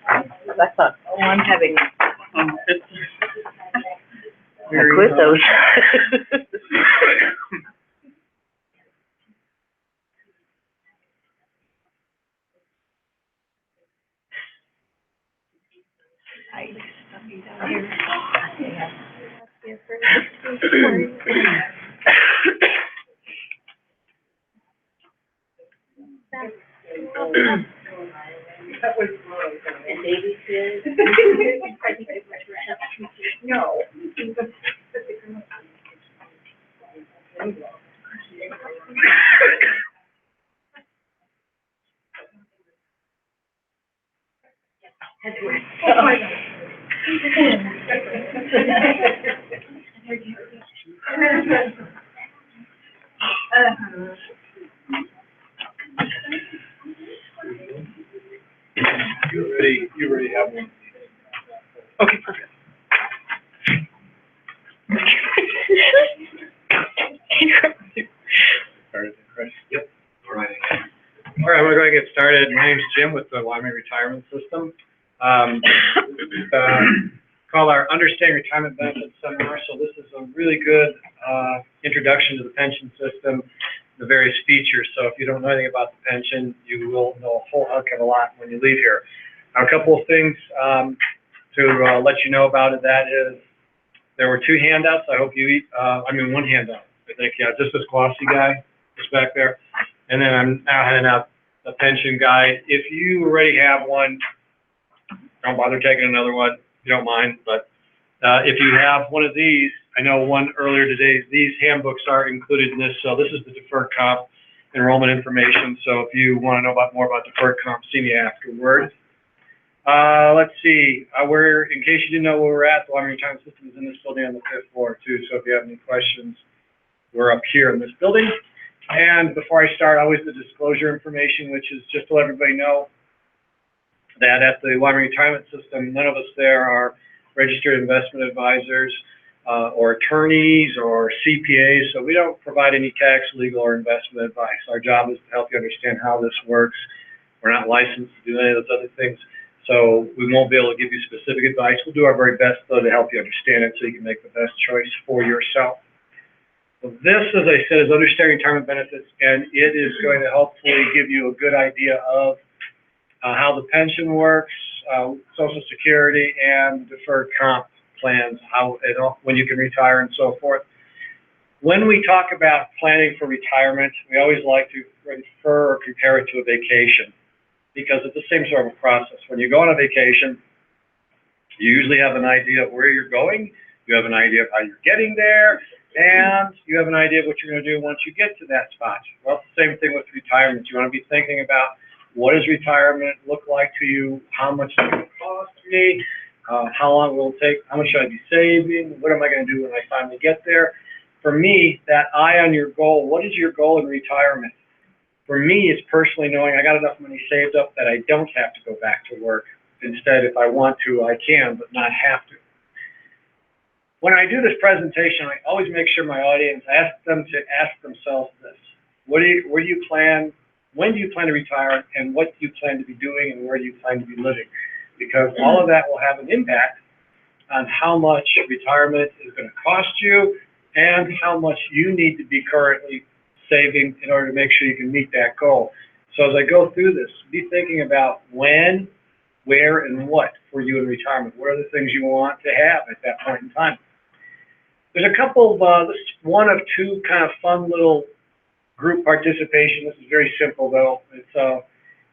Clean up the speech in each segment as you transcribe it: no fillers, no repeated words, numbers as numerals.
I thought, oh, I'm having a quiz those. No. You already have one. Okay, perfect. Started, Chris? Yep. All right. All right, we're going to get started. My name's Jim with the Wyoming Retiremet Systems. Called our Understanding Retirement Benefits Seminar. So this is a really good introduction to the pension system, the various features. So if you don't know anything about the pension, you will know a whole heck of a lot when you leave here. Now, a couple of things to let you know about it. That is, there were two handouts. I hope you eat. One handout. I think, yeah, just this glossy guy, just back there. And then I'm now handing out the pension guide. If you already have one, don't bother taking another one. If you don't mind. But if you have one of these, I know one earlier today, these handbooks are included in this. So this is the deferred comp enrollment information. So if you want to know more about deferred comp, see me afterwards. Let's see. In case you didn't know where we're at, the Wyoming Retiremet Systems is in this building on the 5th floor too. So if you have any questions, we're up here in this building. And before I start, always the disclosure information, which is just to let everybody know that at the Wyoming Retiremet System, none of us there are registered investment advisors or attorneys or CPAs. So we don't provide any tax, legal, or investment advice. Our job is to help you understand how this works. We're not licensed to do any of those other things. So we won't be able to give you specific advice. We'll do our very best, though, to help you understand it so you can make the best choice for yourself. So this, as I said, is Understanding Retirement Benefits, and it is going to hopefully give you a good idea of how the pension works, Social Security, and deferred comp plans, when you can retire and so forth. When we talk about planning for retirement, we always like to refer or compare it to a vacation, because it's the same sort of process. When you go on a vacation, you usually have an idea of where you're going, you have an idea of how you're getting there, and you have an idea of what you're going to do once you get to that spot. Well, it's the same thing with retirement. You want to be thinking about, what does retirement look like to you? How much is it going to cost me? How long will it take? How much should I be saving? What am I going to do when I finally get there? For me, that eye on your goal, what is your goal in retirement? For me, it's personally knowing I got enough money saved up that I don't have to go back to work. Instead, if I want to, I can, but not have to. When I do this presentation, I always make sure my audience, ask them to ask themselves this. When do you plan to retire, and what do you plan to be doing, and where do you plan to be living? Because all of that will have an impact on how much retirement is going to cost you and how much you need to be currently saving in order to make sure you can meet that goal. So as I go through this, be thinking about when, where, and what for you in retirement. What are the things you want to have at that point in time? There's a couple of, this is one of two kind of fun little group participation. This is very simple though. It's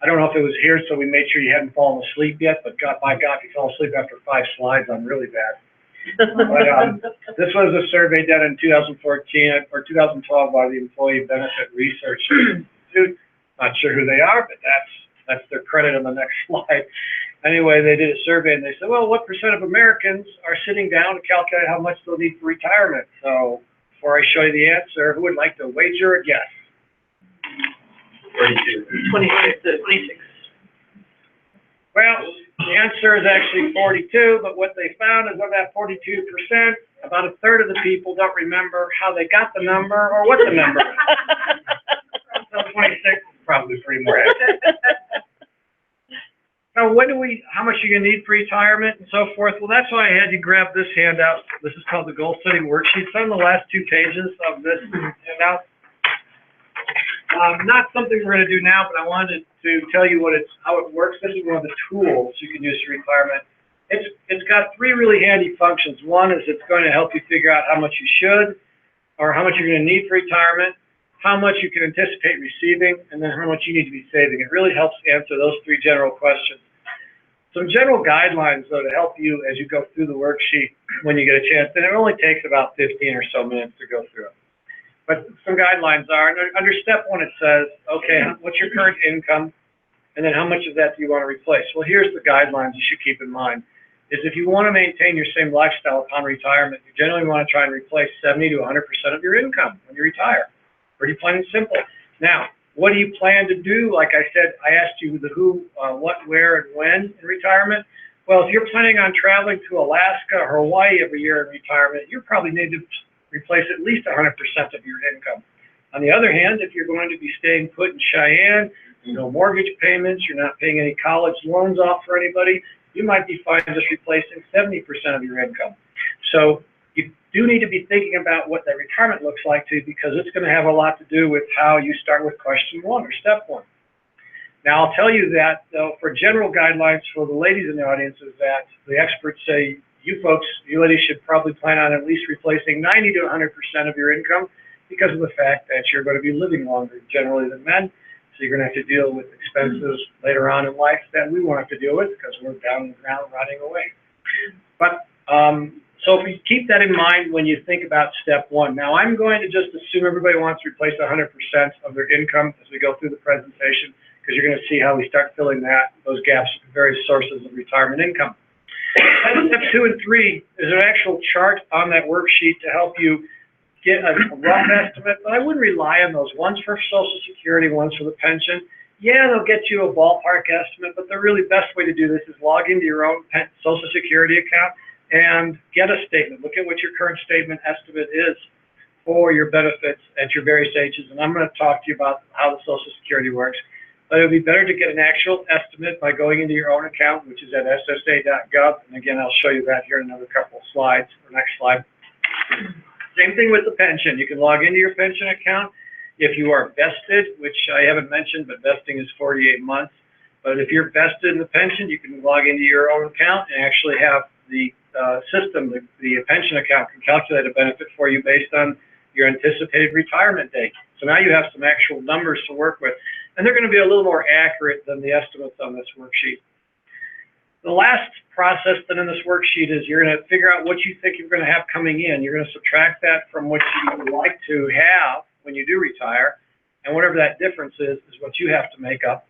I don't know if it was here, so we made sure you hadn't fallen asleep yet, but by God, if you fell asleep after 5 slides, I'm really bad. But this was a survey done in 2014 or 2012 by the Employee Benefit Research Institute. Not sure who they are, but that's their credit on the next slide. Anyway, they did a survey and they said, well, what % of Americans are sitting down to calculate how much they'll need for retirement? So before I show you the answer, who would like to wager a guess? 26. Well, the answer is actually 42, but what they found is of that 42%, about a third of the people don't remember how they got the number or what the number is. So 26 is probably pretty more accurate. Now, how much are you gonna need for retirement and so forth? Well, that's why I had you grab this handout. This is called the goal setting worksheet. It's on the last 2 pages of this handout. Not something we're gonna do now, but I wanted to tell you how it works. This is one of the tools you can use for retirement. It's got 3 really handy functions. One is it's going to help you figure out how much you should, or how much you're gonna need for retirement, how much you can anticipate receiving, and then how much you need to be saving. It really helps answer those 3 general questions. Some general guidelines, though, to help you as you go through the worksheet when you get a chance, and it only takes about 15 or so minutes to go through it. But some guidelines are, under step 1 it says, okay, what's your current income, and then how much of that do you want to replace? Well, here's the guidelines you should keep in mind, is if you want to maintain your same lifestyle upon retirement, you generally want to try and replace 70 to 100% of your income when you retire. Pretty plain and simple. Now, what do you plan to do? Like I said, I asked you the who, what, where, and when in retirement. Well, if you're planning on traveling to Alaska or Hawaii every year in retirement, you probably need to replace at least 100% of your income. On the other hand, if you're going to be staying put in Cheyenne, no mortgage payments, you're not paying any college loans off for anybody, you might be fine just replacing 70% of your income. So you do need to be thinking about what that retirement looks like too, because it's going to have a lot to do with how you start with question 1 or step 1. Now, I'll tell you that, though, for general guidelines for the ladies in the audience is that the experts say you folks, you ladies should probably plan on at least replacing 90 to 100% of your income because of the fact that you're going to be living longer generally than men. So you're going to have to deal with expenses later on in life that we won't have to deal with because we're down on the ground rotting away. But, so if you keep that in mind when you think about step 1. Now, I'm going to just assume everybody wants to replace 100% of their income as we go through the presentation, because you're going to see how we start filling those gaps with various sources of retirement income. Step 2 and 3 is an actual chart on that worksheet to help you get a rough estimate, but I wouldn't rely on those. One's for Social Security, one's for the pension. Yeah, they'll get you a ballpark estimate, but the really best way to do this is log into your own Social Security account and get a statement. Look at what your current statement estimate is for your benefits at your various ages. And I'm going to talk to you about how the Social Security works. But it would be better to get an actual estimate by going into your own account, which is at ssa.gov. And again, I'll show you that here in another couple of slides, or next slide. Same thing with the pension. You can log into your pension account. If you are vested, which I haven't mentioned, but vesting is 48 months. But if you're vested in the pension, you can log into your own account and actually have the system, the pension account can calculate a benefit for you based on your anticipated retirement date. So now you have some actual numbers to work with, and they're going to be a little more accurate than the estimates on this worksheet. The last process then in this worksheet is you're going to figure out what you think you're going to have coming in. You're going to subtract that from what you would like to have when you do retire, and whatever that difference is what you have to make up.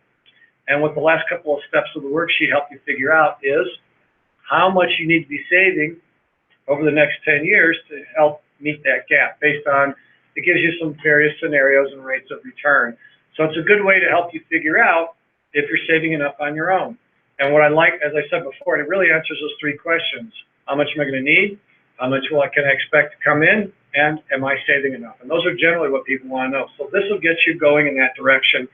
And what the last couple of steps of the worksheet help you figure out is how much you need to be saving over the next 10 years to help meet that gap based on, it gives you some various scenarios and rates of return. So it's a good way to help you figure out if you're saving enough on your own. And what I like, as I said before, it really answers those 3 questions. How much am I going to need? How much can I expect to come in? And am I saving enough? And those are generally what people want to know. So this will get you going in that direction.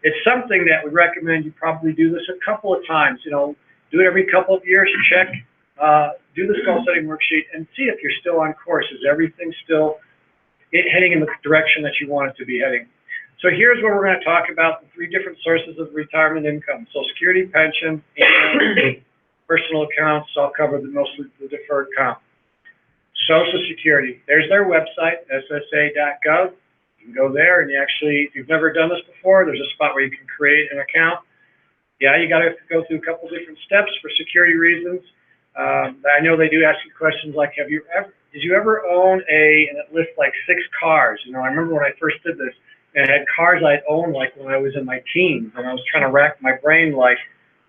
It's something that we recommend you probably do this a couple of times. You know, do it every couple of years, check, do the goal setting worksheet and see if you're still on course. Is everything still heading in the direction that you want it to be heading? So here's where we're going to talk about the 3 different sources of retirement income: Social Security, pension, and personal accounts. So I'll cover mostly the deferred comp. Social Security, there's their website, ssa.gov. You can go there and you actually, if you've never done this before, there's a spot where you can create an account. Yeah, you got to go through a couple different steps for security reasons. I know they do ask you questions like, did you ever own and it lists like 6 cars? You know, I remember when I first did this, and I had cars I'd owned like when I was in my teens, and I was trying to rack my brain like,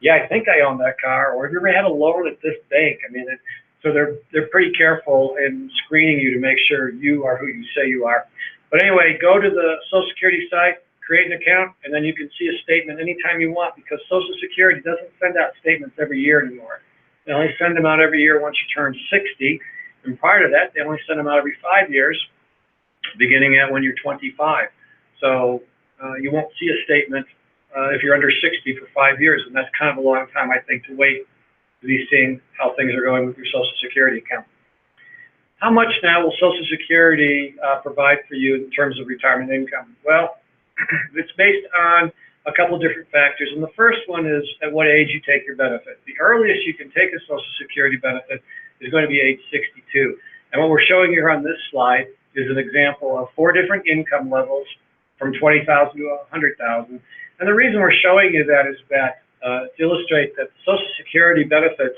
yeah, I think I owned that car, or have you ever had a loan at this bank? I mean, so they're pretty careful in screening you to make sure you are who you say you are. But anyway, go to the Social Security site, create an account, and then you can see a statement anytime you want, because Social Security doesn't send out statements every year anymore. They only send them out every year once you turn 60, and prior to that, they only send them out every 5 years, beginning at when you're 25. So you won't see a statement if you're under 60 for 5 years, and that's kind of a long time, I think, to wait to be seeing how things are going with your Social Security account. How much now will Social Security provide for you in terms of retirement income? Well, it's based on a couple different factors, and the first one is at what age you take your benefit. The earliest you can take a Social Security benefit is going to be age 62. And what we're showing here on this slide is an example of 4 different income levels from 20,000 to 100,000. And the reason we're showing you that is that to illustrate that Social Security benefits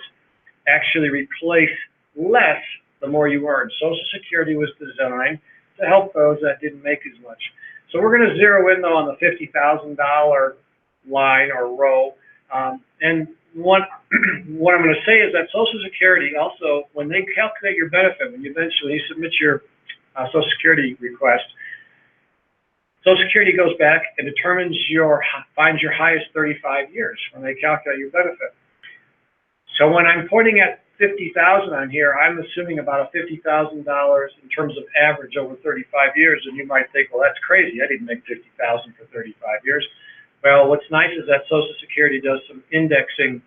actually replace less the more you earn. Social Security was designed to help those that didn't make as much. So we're going to zero in, though, on the $50,000 line or row. And what I'm going to say is that Social Security also, when they calculate your benefit, when you eventually submit your Social Security request, Social Security goes back and determines finds your highest 35 years when they calculate your benefit. So when I'm pointing at 50,000 on here, I'm assuming about $50,000 in terms of average over 35 years, and you might think, well, that's crazy. I didn't make 50,000 for 35 years. Well, what's nice is that Social Security does some indexing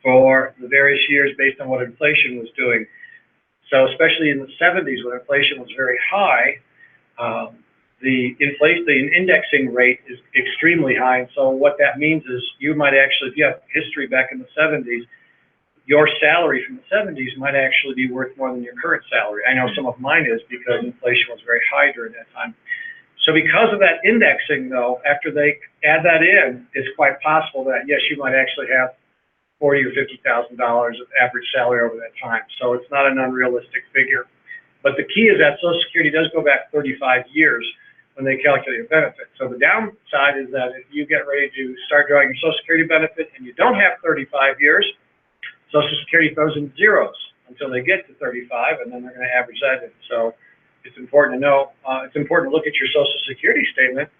for the various years based on what inflation was doing. So especially in the 70s when inflation was very high, the indexing rate is extremely high. And so what that means is you might actually, if you have history back in the 70s, your salary from the 70s might actually be worth more than your current salary. I know some of mine is because inflation was very high during that time. So because of that indexing, though, after they add that in, it's quite possible that, yes, you might actually have $40,000 or $50,000 of average salary over that time. So it's not an unrealistic figure. But the key is that Social Security does go back 35 years when they calculate your benefit. So the downside is that if you get ready to start drawing your Social Security benefit and you don't have 35 years, Social Security throws in zeros until they get to 35, and then they're going to average that in. So it's important to know, it's important to look at your Social Security statement,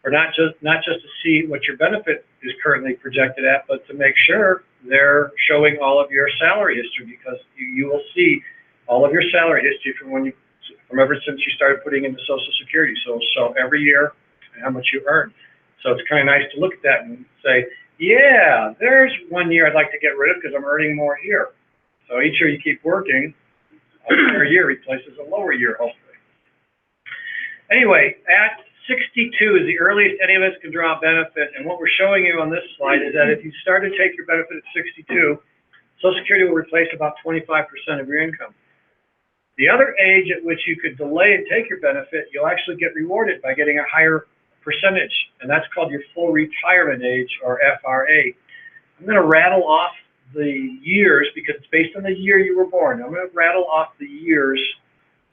or not just to see what your benefit is currently projected at, but to make sure they're showing all of your salary history, because you will see all of your salary history from ever since you started putting into Social Security. So every year and how much you earn. So it's kind of nice to look at that and say, yeah, there's 1 year I'd like to get rid of because I'm earning more here. So each year you keep working, a higher year replaces a lower year, hopefully. Anyway, at 62 is the earliest any of us can draw a benefit, and what we're showing you on this slide is that if you start to take your benefit at 62, Social Security will replace about 25% of your income. The other age at which you could delay and take your benefit, you'll actually get rewarded by getting a higher percentage, and that's called your full retirement age, or FRA. I'm going to rattle off the years because it's based on the year you were born. I'm going to rattle off the years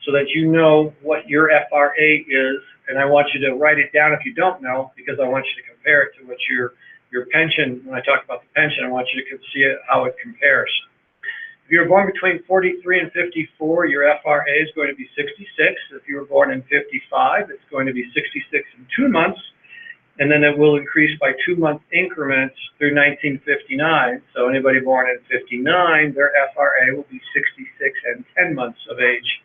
so that you know what your FRA is, and I want you to write it down if you don't know, because I want you to compare it to what your pension, when I talk about the pension, I want you to see it, how it compares. If you were born between 43 and 54, your FRA is going to be 66. If you were born in 55, it's going to be 66 in 2 months, and then it will increase by 2-month increments through 1959. So anybody born in 59, their FRA will be 66 and 10 months of age.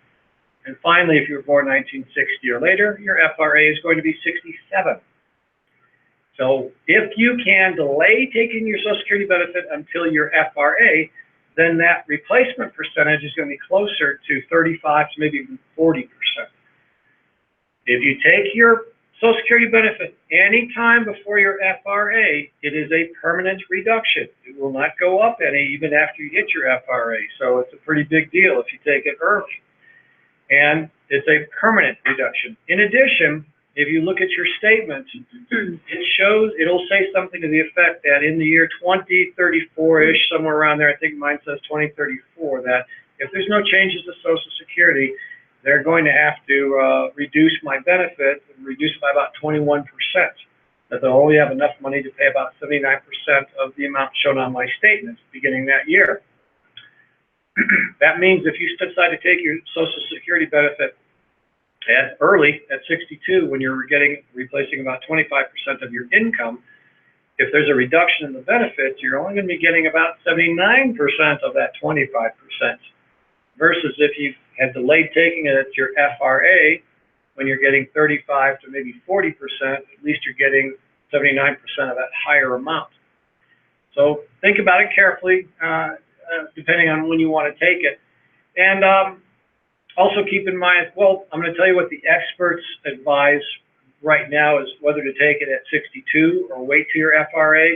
And finally, if you were born 1960 or later, your FRA is going to be 67. So if you can delay taking your Social Security benefit until your FRA, then that replacement percentage is going to be closer to 35 to maybe even 40%. If you take your Social Security benefit any time before your FRA, it is a permanent reduction. It will not go up any even after you hit your FRA. So it's a pretty big deal if you take it early. And it's a permanent reduction. In addition, if you look at your statement, it'll say something to the effect that in the year 2034-ish, somewhere around there, I think mine says 2034, that if there's no changes to Social Security, they're going to have to reduce my benefit and reduce it by about 21%. That they'll only have enough money to pay about 79% of the amount shown on my statements beginning that year. That means if you decide to take your Social Security benefit early at 62, when you're replacing about 25% of your income, if there's a reduction in the benefits, you're only going to be getting about 79% of that 25%. Versus if you had delayed taking it at your FRA, when you're getting 35 to maybe 40%, at least you're getting 79% of that higher amount. So think about it carefully, depending on when you want to take it. And also keep in mind, well, I'm going to tell you what the experts advise right now is whether to take it at 62 or wait till your FRA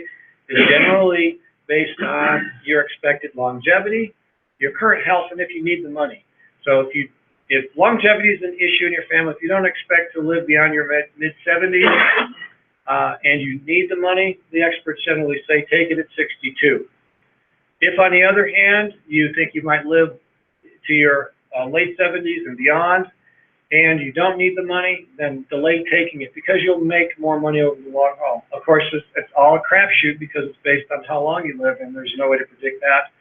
is generally based on your expected longevity, your current health, and if you need the money. So if longevity is an issue in your family, if you don't expect to live beyond your mid-70s and you need the money, the experts generally say take it at 62. If, on the other hand, you think you might live to your late 70s and beyond, and you don't need the money, then delay taking it because you'll make more money over the long haul. Of course, it's all a crapshoot because it's based on how long you live, and there's no way to predict that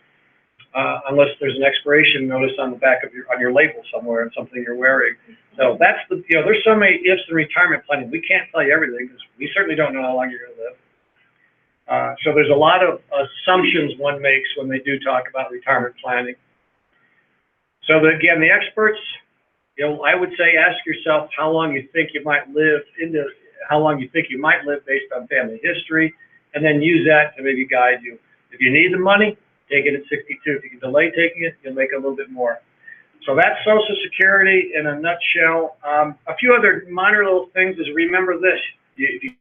unless there's an expiration notice on the back of your label somewhere and something you're wearing. So that's there's so many ifs in retirement planning. We can't tell you everything because we certainly don't know how long you're going to live. So there's a lot of assumptions one makes when they do talk about retirement planning. So again, the experts, I would say ask yourself how long you think you might live based on family history, and then use that to maybe guide you. If you need the money, take it at 62. If you can delay taking it, you'll make a little bit more. So that's Social Security in a nutshell. A few other minor little things is remember this. If you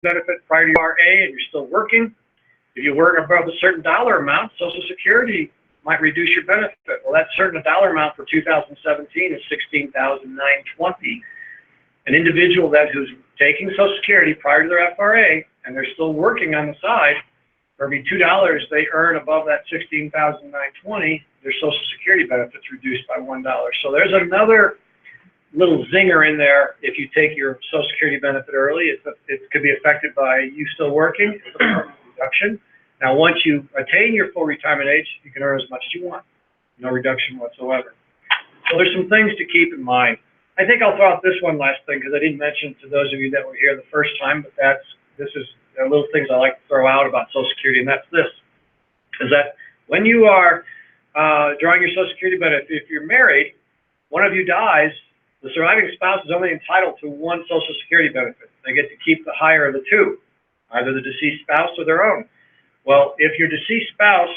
benefit prior to your RA and you're still working, if you work above a certain dollar amount, Social Security might reduce your benefit. Well, that certain dollar amount for 2017 is $16,920. An individual who's taking Social Security prior to their FRA and they're still working on the side, for every $2 they earn above that $16,920, their Social Security benefits reduced by $1. So there's another little zinger in there. If you take your Social Security benefit early, it could be affected by you still working. It's a permanent reduction. Now, once you attain your full retirement age, you can earn as much as you want. No reduction whatsoever. So there's some things to keep in mind. I think I'll throw out this one last thing because I didn't mention to those of you that were here the first time, but this is little things I like to throw out about Social Security, and that's this, is that when you are drawing your Social Security benefit, if you're married, one of you dies, the surviving spouse is only entitled to one Social Security benefit. They get to keep the higher of the two, either the deceased spouse or their own. Well, if your deceased spouse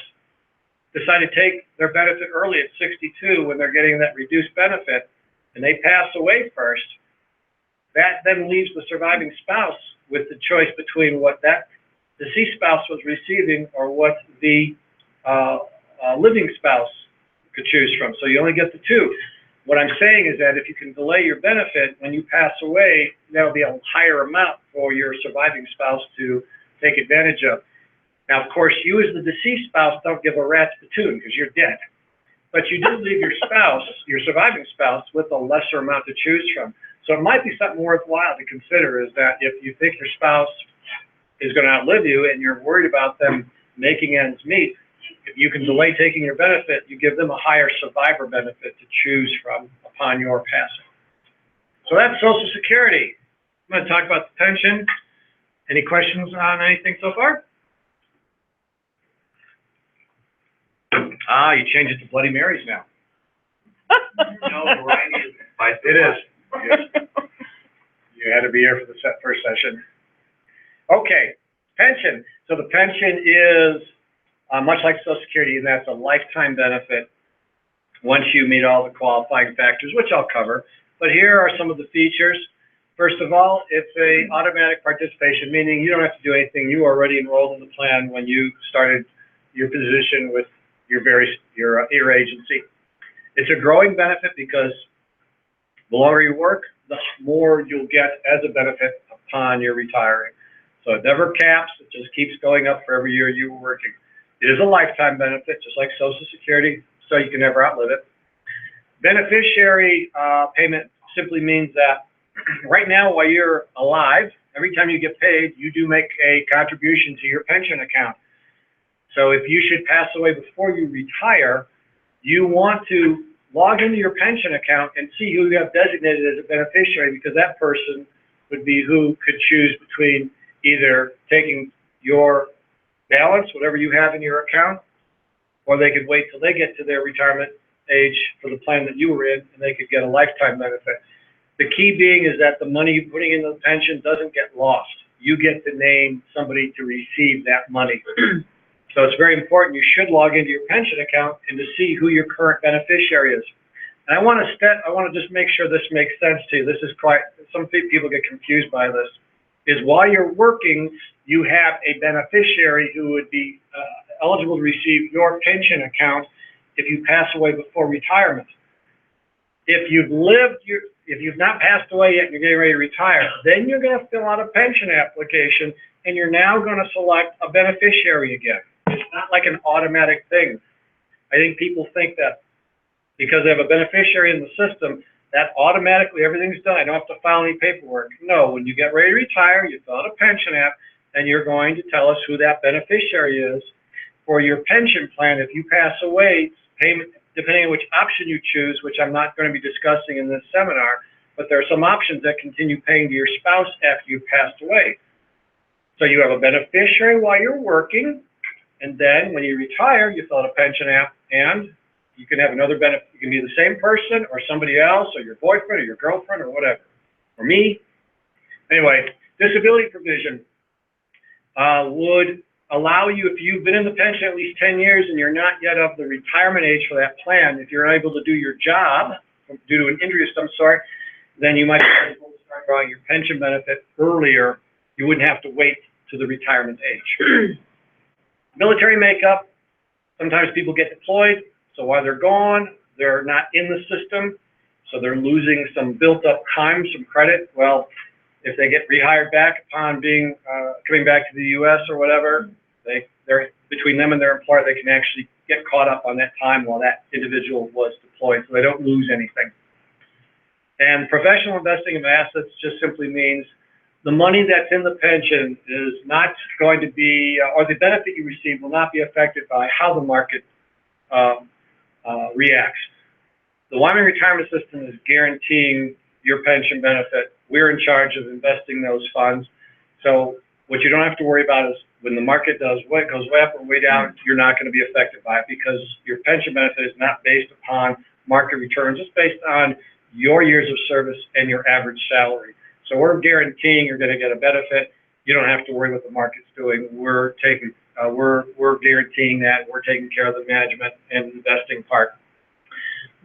decided to take their benefit early at 62 when they're getting that reduced benefit, and they pass away first, that then leaves the surviving spouse with the choice between what that deceased spouse was receiving or what the living spouse could choose from. So you only get the two. What I'm saying is that if you can delay your benefit when you pass away, that'll be a higher amount for your surviving spouse to take advantage of. Now, of course, you as the deceased spouse don't give a rat's patoon because you're dead. But you do leave your spouse, your surviving spouse, with a lesser amount to choose from. So it might be something worthwhile to consider is that if you think your spouse is going to outlive you and you're worried about them making ends meet, if you can delay taking your benefit, you give them a higher survivor benefit to choose from upon your passing. So that's Social Security. I'm going to talk about the pension. Any questions on anything so far? You changed it to Bloody Marys now. No, variety is by It is. Yes. You had to be here for the first session. Okay, pension. So the pension is much like Social Security, and that's a lifetime benefit once you meet all the qualifying factors, which I'll cover. But here are some of the features. First of all, it's a automatic participation, meaning you don't have to do anything. You are already enrolled in the plan when you started your position with your agency. It's a growing benefit because the longer you work, the more you'll get as a benefit upon your retiring. So it never caps, it just keeps going up for every year you were working. It is a lifetime benefit, just like Social Security, so you can never outlive it. Beneficiary payment simply means that right now while you're alive, every time you get paid, you do make a contribution to your pension account. So if you should pass away before you retire, you want to log into your pension account and see who you have designated as a beneficiary, because that person would be who could choose between either taking your balance, whatever you have in your account, or they could wait till they get to their retirement age for the plan that you were in, and they could get a lifetime benefit. The key being is that the money you're putting into the pension doesn't get lost. You get to name somebody to receive that money. So it's very important. You should log into your pension account and to see who your current beneficiary is. And I want to just make sure this makes sense to you. This is quite, some people get confused by this, is while you're working, you have a beneficiary who would be eligible to receive your pension account if you pass away before retirement. If you've not passed away yet and you're getting ready to retire, then you're going to fill out a pension application and you're now going to select a beneficiary again. It's not like an automatic thing. I think people think that because they have a beneficiary in the system, that automatically everything's done. I don't have to file any paperwork. No, when you get ready to retire, you fill out a pension app and you're going to tell us who that beneficiary is for your pension plan. If you pass away, payment, depending on which option you choose, which I'm not going to be discussing in this seminar, but there are some options that continue paying to your spouse after you've passed away. So you have a beneficiary while you're working, and then when you retire, you fill out a pension app, and you can have another benefit. You can be the same person or somebody else or your boyfriend or your girlfriend or whatever, or me. Anyway, disability provision would allow you, if you've been in the pension at least 10 years and you're not yet of the retirement age for that plan, if you're unable to do your job due to an injury of some sort, then you might be able to start drawing your pension benefit earlier. You wouldn't have to wait to the retirement age. Military makeup, sometimes people get deployed, so while they're gone, they're not in the system, so they're losing some built-up time, some credit. Well, if they get rehired back upon being coming back to the U.S. or whatever, they're between them and their employer, they can actually get caught up on that time while that individual was deployed, so they don't lose anything. And professional investing of assets just simply means the money that's in the pension is not going to be, or the benefit you receive will not be affected by how the market reacts. The Wyoming Retirement System is guaranteeing your pension benefit. We're in charge of investing those funds. So what you don't have to worry about is when the market goes way up or way down, you're not going to be affected by it because your pension benefit is not based upon market returns. It's based on your years of service and your average salary. So we're guaranteeing you're going to get a benefit. You don't have to worry what the market's doing. We're guaranteeing that. We're taking care of the management and investing part.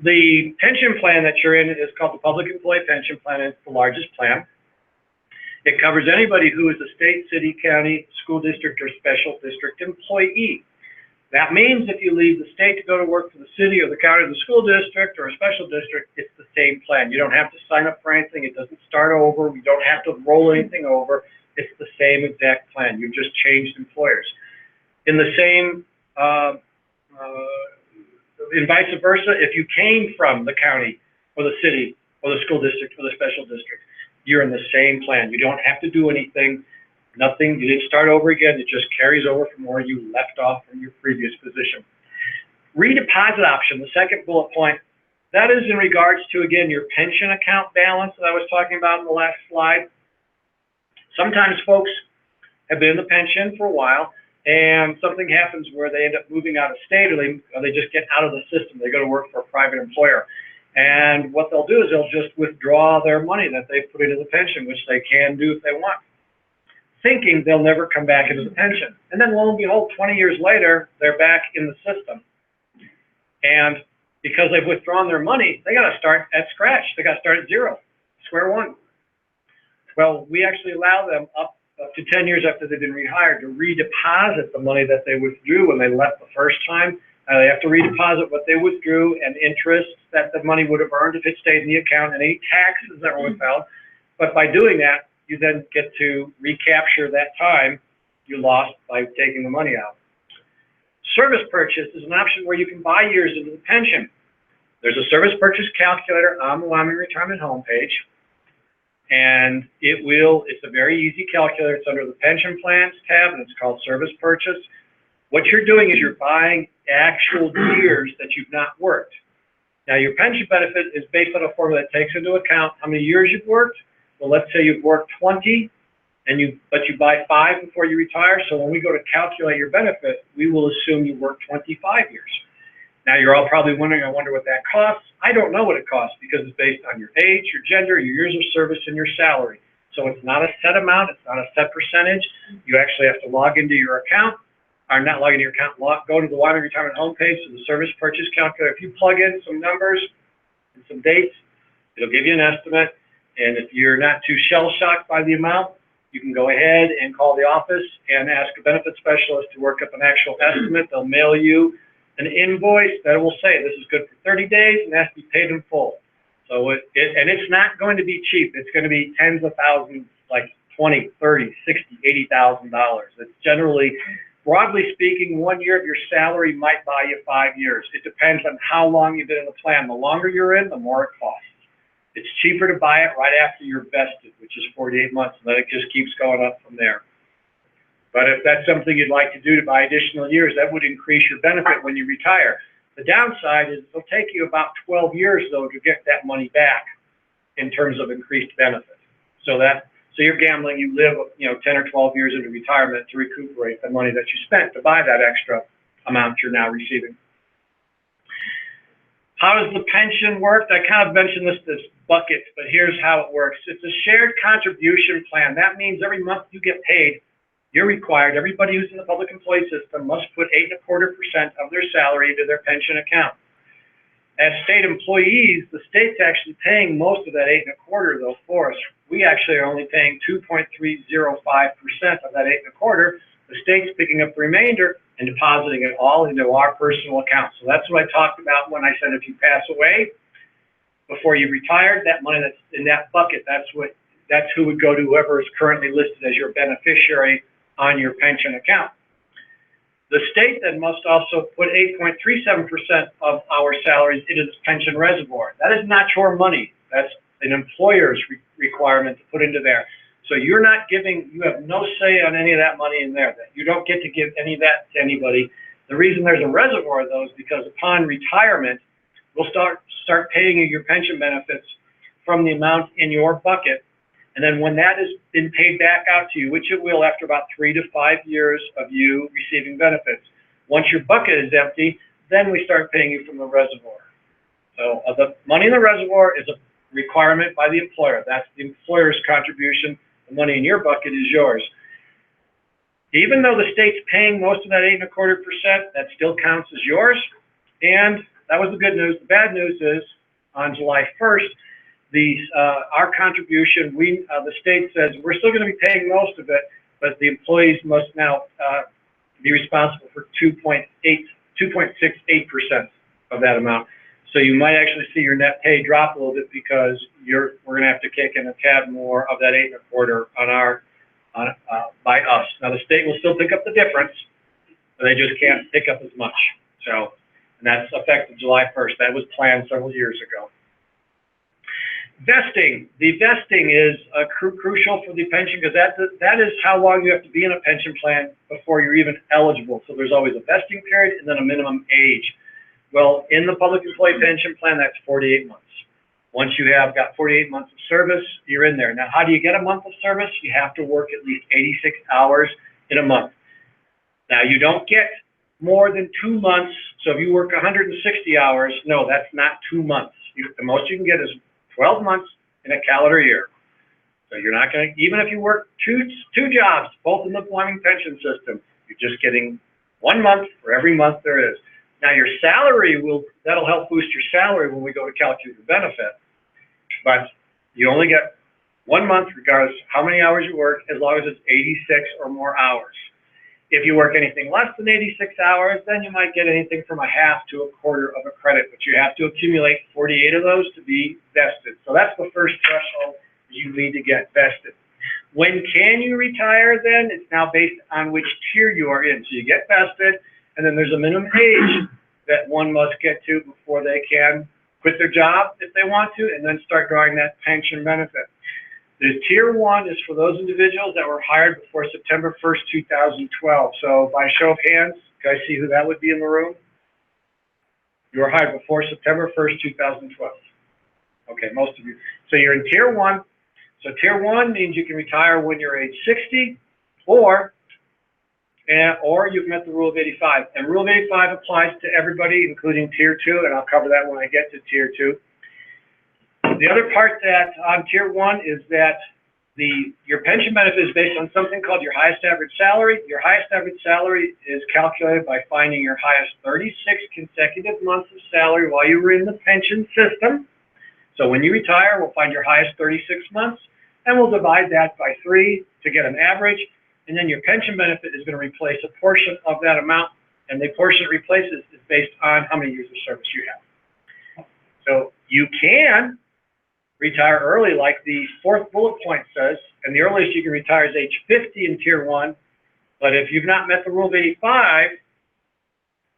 The pension plan that you're in is called the Public Employee Pension Plan. It's the largest plan. It covers anybody who is a state, city, county, school district, or special district employee. That means if you leave the state to go to work for the city or the county or the school district or a special district, it's the same plan. You don't have to sign up for anything. It doesn't start over. You don't have to roll anything over. It's the same exact plan. You've just changed employers. In the same, and vice versa, if you came from the county or the city or the school district or the special district, you're in the same plan. You don't have to do anything. Nothing, you didn't start over again. It just carries over from where you left off from your previous position. Redeposit option, the second bullet point, that is in regards to, again, your pension account balance that I was talking about in the last slide. Sometimes folks have been in the pension for a while and something happens where they end up moving out of state or they just get out of the system. They go to work for a private employer. And what they'll do is they'll just withdraw their money that they put into the pension, which they can do if they want, thinking they'll never come back into the pension. And then lo and behold, 20 years later, they're back in the system. And because they've withdrawn their money, they got to start at scratch. They got to start at zero, square one. Well, we actually allow them up to 10 years after they've been rehired to redeposit the money that they withdrew when they left the first time. They have to redeposit what they withdrew and interest that the money would have earned if it stayed in the account and any taxes that were withheld. But by doing that, you then get to recapture that time you lost by taking the money out. Service purchase is an option where you can buy years into the pension. There's a service purchase calculator on the Wyoming Retirement homepage, and it's a very easy calculator. It's under the pension plans tab, and it's called service purchase. What you're doing is you're buying actual years that you've not worked. Now, your pension benefit is based on a formula that takes into account how many years you've worked. Well, let's say you've worked 20, but you buy 5 before you retire. So when we go to calculate your benefit, we will assume you worked 25 years. Now, you're all probably wondering, I wonder what that costs. I don't know what it costs because it's based on your age, your gender, your years of service, and your salary. So it's not a set amount, it's not a set percentage. You actually have to log into your account, or not log into your account, go to the Wyoming Retirement homepage to the service purchase calculator. If you plug in some numbers and some dates, it'll give you an estimate. And if you're not too shell-shocked by the amount, you can go ahead and call the office and ask a benefit specialist to work up an actual estimate. They'll mail you an invoice that will say this is good for 30 days and has to be paid in full. So and it's not going to be cheap. It's going to be tens of thousands, like $20, $30, $60, $80,000. It's generally, broadly speaking, 1 year of your salary might buy you 5 years. It depends on how long you've been in the plan. The longer you're in, the more it costs. It's cheaper to buy it right after you're vested, which is 48 months, and then it just keeps going up from there. But if that's something you'd like to do to buy additional years, that would increase your benefit when you retire. The downside is it'll take you about 12 years, though, to get that money back in terms of increased benefit. So you're gambling, you live, 10 or 12 years into retirement to recuperate the money that you spent to buy that extra amount you're now receiving. How does the pension work? I kind of mentioned this bucket, but here's how it works. It's a shared contribution plan. That means every month you get paid, you're required, everybody who's in the public employee system must put 8.25% of their salary into their pension account. As state employees, the state's actually paying most of that 8.25% though for us. We actually are only paying 2.305% of that 8.25%. The state's picking up the remainder and depositing it all into our personal account. So that's what I talked about when I said if you pass away before you retired, that money that's in that bucket, that's who would go to whoever is currently listed as your beneficiary on your pension account. The state then must also put 8.37% of our salaries into this pension reservoir. That is not your money. That's an employer's requirement to put into there. So you have no say on any of that money in there. That you don't get to give any of that to anybody. The reason there's a reservoir, though, is because upon retirement, we'll start paying you your pension benefits from the amount in your bucket. And then when that has been paid back out to you, which it will after about 3 to 5 years of you receiving benefits, once your bucket is empty, then we start paying you from the reservoir. So the money in the reservoir is a requirement by the employer. That's the employer's contribution. The money in your bucket is yours. Even though the state's paying most of that 8.25%, that still counts as yours. And that was the good news. The bad news is on July 1st, our contribution, the state says we're still going to be paying most of it, but the employees must now be responsible for 2.68% of that amount. So you might actually see your net pay drop a little bit because we're going to have to kick in a tad more of that 8.25% by us. Now the state will still pick up the difference, but they just can't pick up as much. And that's effective July 1st. That was planned several years ago. Vesting. The vesting is crucial for the pension because that is how long you have to be in a pension plan before you're even eligible. So there's always a vesting period and then a minimum age. Well, in the public employee pension plan, that's 48 months. Once you have got 48 months of service, you're in there. Now, how do you get a month of service? You have to work at least 86 hours in a month. Now, you don't get more than 2 months. So if you work 160 hours, no, that's not 2 months. The most you can get is 12 months in a calendar year. So you're not going to, even if you work two jobs, both in the Wyoming pension system, you're just getting 1 month for every month there is. Now your salary that'll help boost your salary when we go to calculate the benefit, but you only get 1 month regardless of how many hours you work, as long as it's 86 or more hours. If you work anything less than 86 hours, then you might get anything from a half to a quarter of a credit, but you have to accumulate 48 of those to be vested. So that's the first threshold you need to get vested. When can you retire then? It's now based on which tier you are in. So you get vested, and then there's a minimum age that one must get to before they can quit their job if they want to, and then start drawing that pension benefit. The tier 1 is for those individuals that were hired before September 1st, 2012. So by show of hands, can I see who that would be in the room? You were hired before September 1st, 2012. Okay, most of you. So you're in tier 1. So tier 1 means you can retire when you're age 60 or or you've met the rule of 85. And rule of 85 applies to everybody, including tier 2, and I'll cover that when I get to tier 2. The other part that on tier 1 is that your pension benefit is based on something called your highest average salary. Your highest average salary is calculated by finding your highest 36 consecutive months of salary while you were in the pension system. So when you retire, we'll find your highest 36 months, and we'll divide that by 3 to get an average, and then your pension benefit is going to replace a portion of that amount, and the portion it replaces is based on how many years of service you have. So you can retire early, like the 4th bullet point says, and the earliest you can retire is age 50 in tier 1, but if you've not met the rule of 85,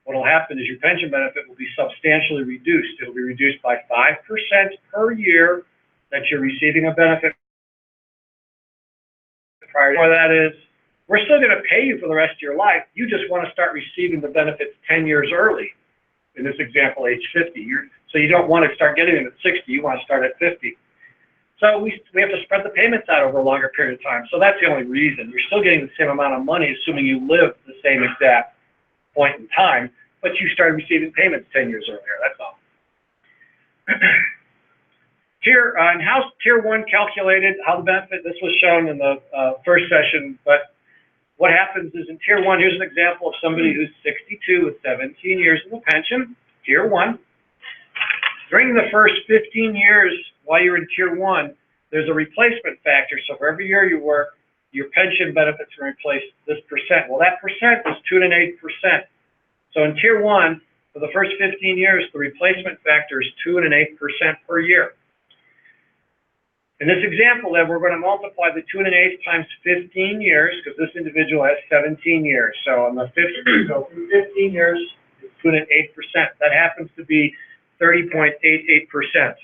what will happen is your pension benefit will be substantially reduced. It will be reduced by 5% per year that you're receiving a benefit prior to that is, we're still going to pay you for the rest of your life. You just want to start receiving the benefits 10 years early. In this example, age 50. So you don't want to start getting them at 60. You want to start at 50. So we have to spread the payments out over a longer period of time. So that's the only reason. You're still getting the same amount of money, assuming you live the same exact point in time, but you started receiving payments 10 years earlier. That's all. And how's tier 1 calculated? How the benefit? This was shown in the first session, but what happens is in tier 1, here's an example of somebody who's 62 with 17 years in the pension, tier 1. During the first 15 years while you're in tier 1, there's a replacement factor. So for every year you work, your pension benefits are replaced this percent. Well, that percent is 2.8%. So in tier 1, for the first 15 years, the replacement factor is 2.8% per year. In this example, then, we're going to multiply the 2.8 times 15 years, because this individual has 17 years. So on the 15, so through 15 years, it's 2.8%. That happens to be 30.88%.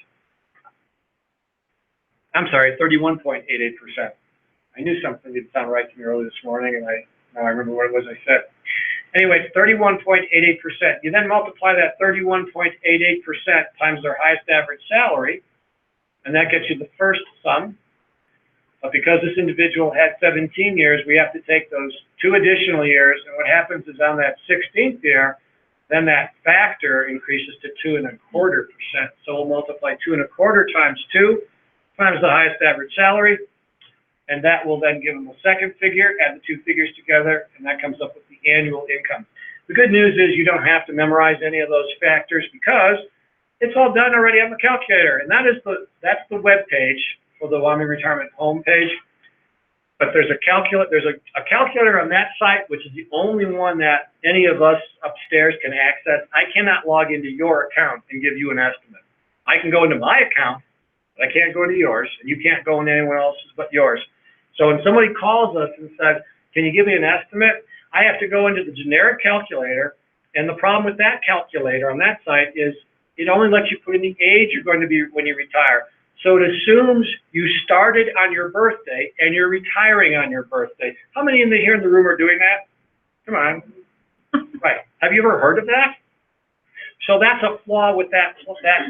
I'm sorry, 31.88%. I knew something didn't sound right to me early this morning, and now I remember what it was I said. Anyway, 31.88%. You then multiply that 31.88% times their highest average salary, and that gets you the first sum. But because this individual had 17 years, we have to take those 2 additional years, and what happens is on that 16th year, then that factor increases to 2.25%. So we'll multiply 2.25 times 2 times the highest average salary, and that will then give them a second figure, add the 2 figures together, and that comes up with the annual income. The good news is you don't have to memorize any of those factors because it's all done already on the calculator, and that's the web page for the Wyoming Retirement homepage. But there's a calculator on that site, which is the only one that any of us upstairs can access. I cannot log into your account and give you an estimate. I can go into my account, but I can't go into yours, and you can't go into anyone else's but yours. So when somebody calls us and says, "Can you give me an estimate?" I have to go into the generic calculator, and the problem with that calculator on that site is it only lets you put in the age you're going to be when you retire. So it assumes you started on your birthday and you're retiring on your birthday. How many here in the room are doing that? Come on. Right. Have you ever heard of that? So that's a flaw with that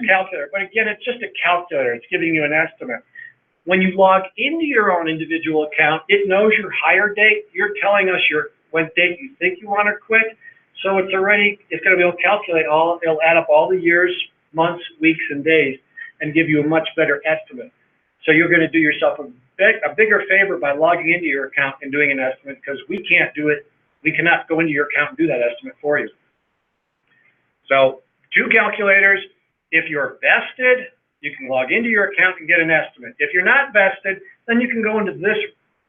calculator. But again, it's just a calculator. It's giving you an estimate. When you log into your own individual account, it knows your hire date. You're telling us what date you think you want to quit. So it's going to be able to calculate it'll add up all the years, months, weeks, and days and give you a much better estimate. So you're going to do yourself a bigger favor by logging into your account and doing an estimate, because we can't do it. We cannot go into your account and do that estimate for you. So 2 calculators. If you're vested, you can log into your account and get an estimate. If you're not vested, then you can go into this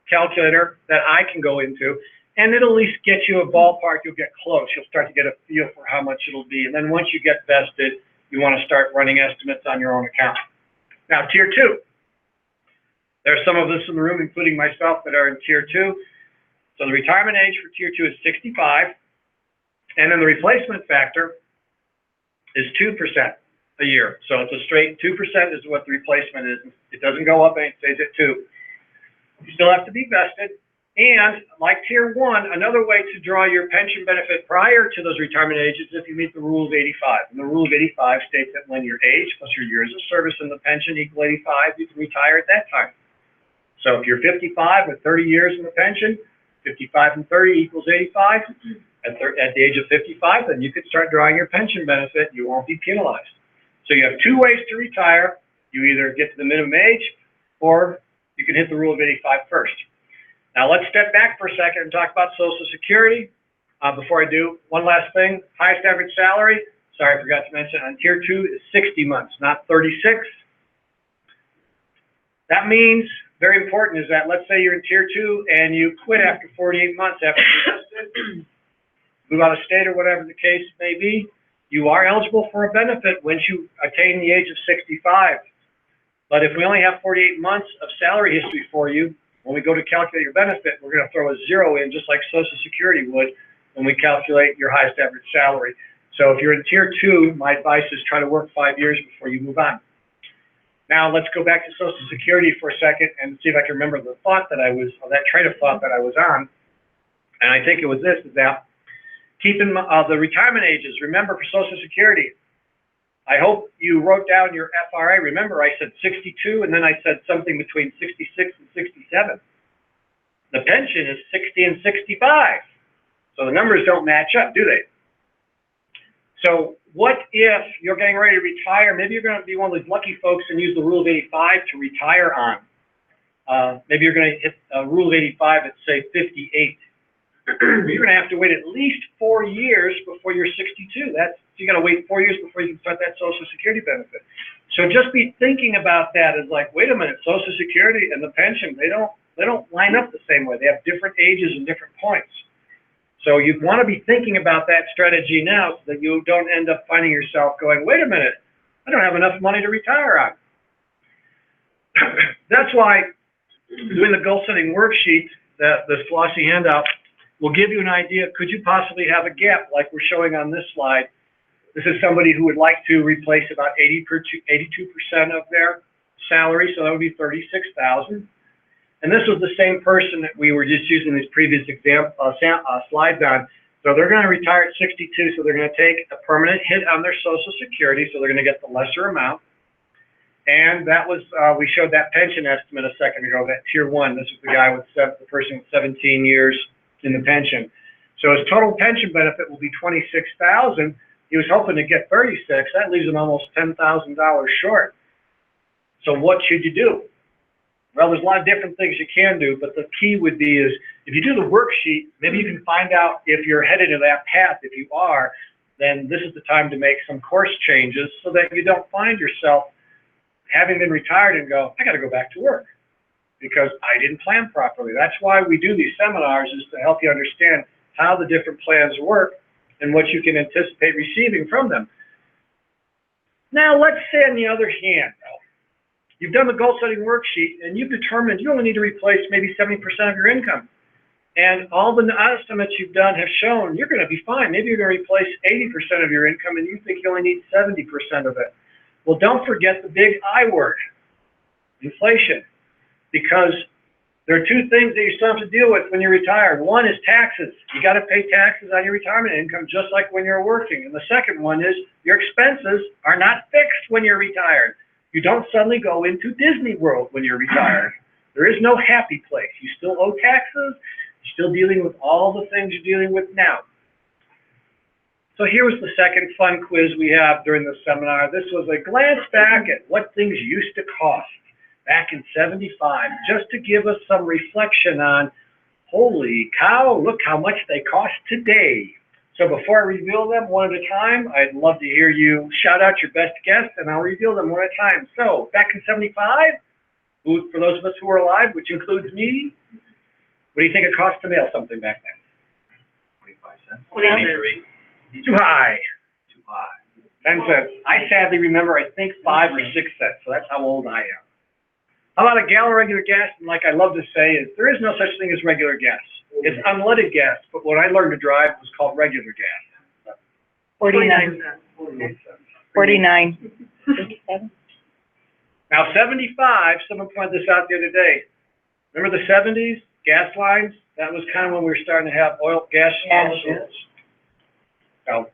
calculator that I can go into, and it'll at least get you a ballpark. You'll get close. You'll start to get a feel for how much it'll be. And then once you get vested, you want to start running estimates on your own account. Now, tier 2. There's some of us in the room, including myself, that are in tier 2. So the retirement age for tier 2 is 65. And then the replacement factor is 2% a year. So it's a straight 2% is what the replacement is. It doesn't go up, and it stays at 2. You still have to be vested. And like tier 1, another way to draw your pension benefit prior to those retirement ages is if you meet the rule of 85. And the rule of 85 states that when your age plus your years of service in the pension equal 85, you can retire at that time. So if you're 55 with 30 years in the pension, 55 and 30 equals 85. At the age of 55, then you could start drawing your pension benefit. You won't be penalized. So you have two ways to retire. You either get to the minimum age, or you can hit the rule of 85 first. Now let's step back for a second and talk about Social Security. Before I do, one last thing. Highest average salary, sorry, I forgot to mention, on Tier 2 is 60 months, not 36. That means, very important, is that let's say you're in Tier 2 and you quit after 48 months after you enlisted, move out of state or whatever the case may be, you are eligible for a benefit once you attain the age of 65. But if we only have 48 months of salary history for you, when we go to calculate your benefit, we're going to throw a 0 in, just like Social Security would when we calculate your highest average salary. So if you're in Tier 2, my advice is try to work 5 years before you move on. Now let's go back to Social Security for a second and see if I can remember the thought that that train of thought that I was on. And I think it was this, is that keeping the retirement ages. Remember, for Social Security, I hope you wrote down your FRA. Remember, I said 62, and then I said something between 66 and 67. The pension is 60 and 65. So the numbers don't match up, do they? So what if you're getting ready to retire? Maybe you're going to be one of those lucky folks and use the rule of 85 to retire on. Maybe you're going to hit a rule of 85 at, say, 58. You're going to have to wait at least 4 years before you're 62. You got to wait 4 years before you can start that Social Security benefit. So just be thinking about that as like, wait a minute, Social Security and the pension, they don't line up the same way. They have different ages and different points. So you want to be thinking about that strategy now so that you don't end up finding yourself going, wait a minute, I don't have enough money to retire on. That's why doing the goal setting worksheet, this glossy handout, will give you an idea. Could you possibly have a gap like we're showing on this slide? This is somebody who would like to replace about 82% of their salary, so that would be $36,000. And this was the same person that we were just using these previous slides on. So they're going to retire at 62, so they're going to take a permanent hit on their Social Security, so they're going to get the lesser amount. And that was, we showed that pension estimate a second ago, that Tier 1. This was the guy with the person with 17 years in the pension. So his total pension benefit will be $26,000. He was hoping to get 36. That leaves him almost $10,000 short. So what should you do? Well, there's a lot of different things you can do, but the key would be is if you do the worksheet, maybe you can find out if you're headed to that path. If you are, then this is the time to make some course changes so that you don't find yourself having been retired and go, I got to go back to work because I didn't plan properly. That's why we do these seminars, is to help you understand how the different plans work and what you can anticipate receiving from them. Now, let's say on the other hand, you've done the goal setting worksheet and you've determined you only need to replace maybe 70% of your income. And all the estimates you've done have shown you're going to be fine. Maybe you're going to replace 80% of your income and you think you only need 70% of it. Well, don't forget the big I word, inflation, because there are two things that you still have to deal with when you're retired. One is taxes. You got to pay taxes on your retirement income just like when you're working. And the second one is your expenses are not fixed when you're retired. You don't suddenly go into Disney World when you're retired. There is no happy place. You still owe taxes. You're still dealing with all the things you're dealing with now. So here was the second fun quiz we have during the seminar. This was a glance back at what things used to cost back in '75, just to give us some reflection on, holy cow, look how much they cost today. So before I reveal them one at a time, I'd love to hear you shout out your best guess, and I'll reveal them one at a time. So back in '75, for those of us who are alive, which includes me, what do you think it cost to mail something back then? 25 cents. 23. Too high. Too high. 10 cents. I sadly remember, I think 5 or 6 cents, so that's how old I am. How about a gallon of regular gas? And like I love to say, is there is no such thing as regular gas. It's unleaded gas, but what I learned to drive was called regular gas. 49. 49. 57. Now 75, someone pointed this out the other day. Remember the 70s, gas lines? That was kind of when we were starting to have gas. So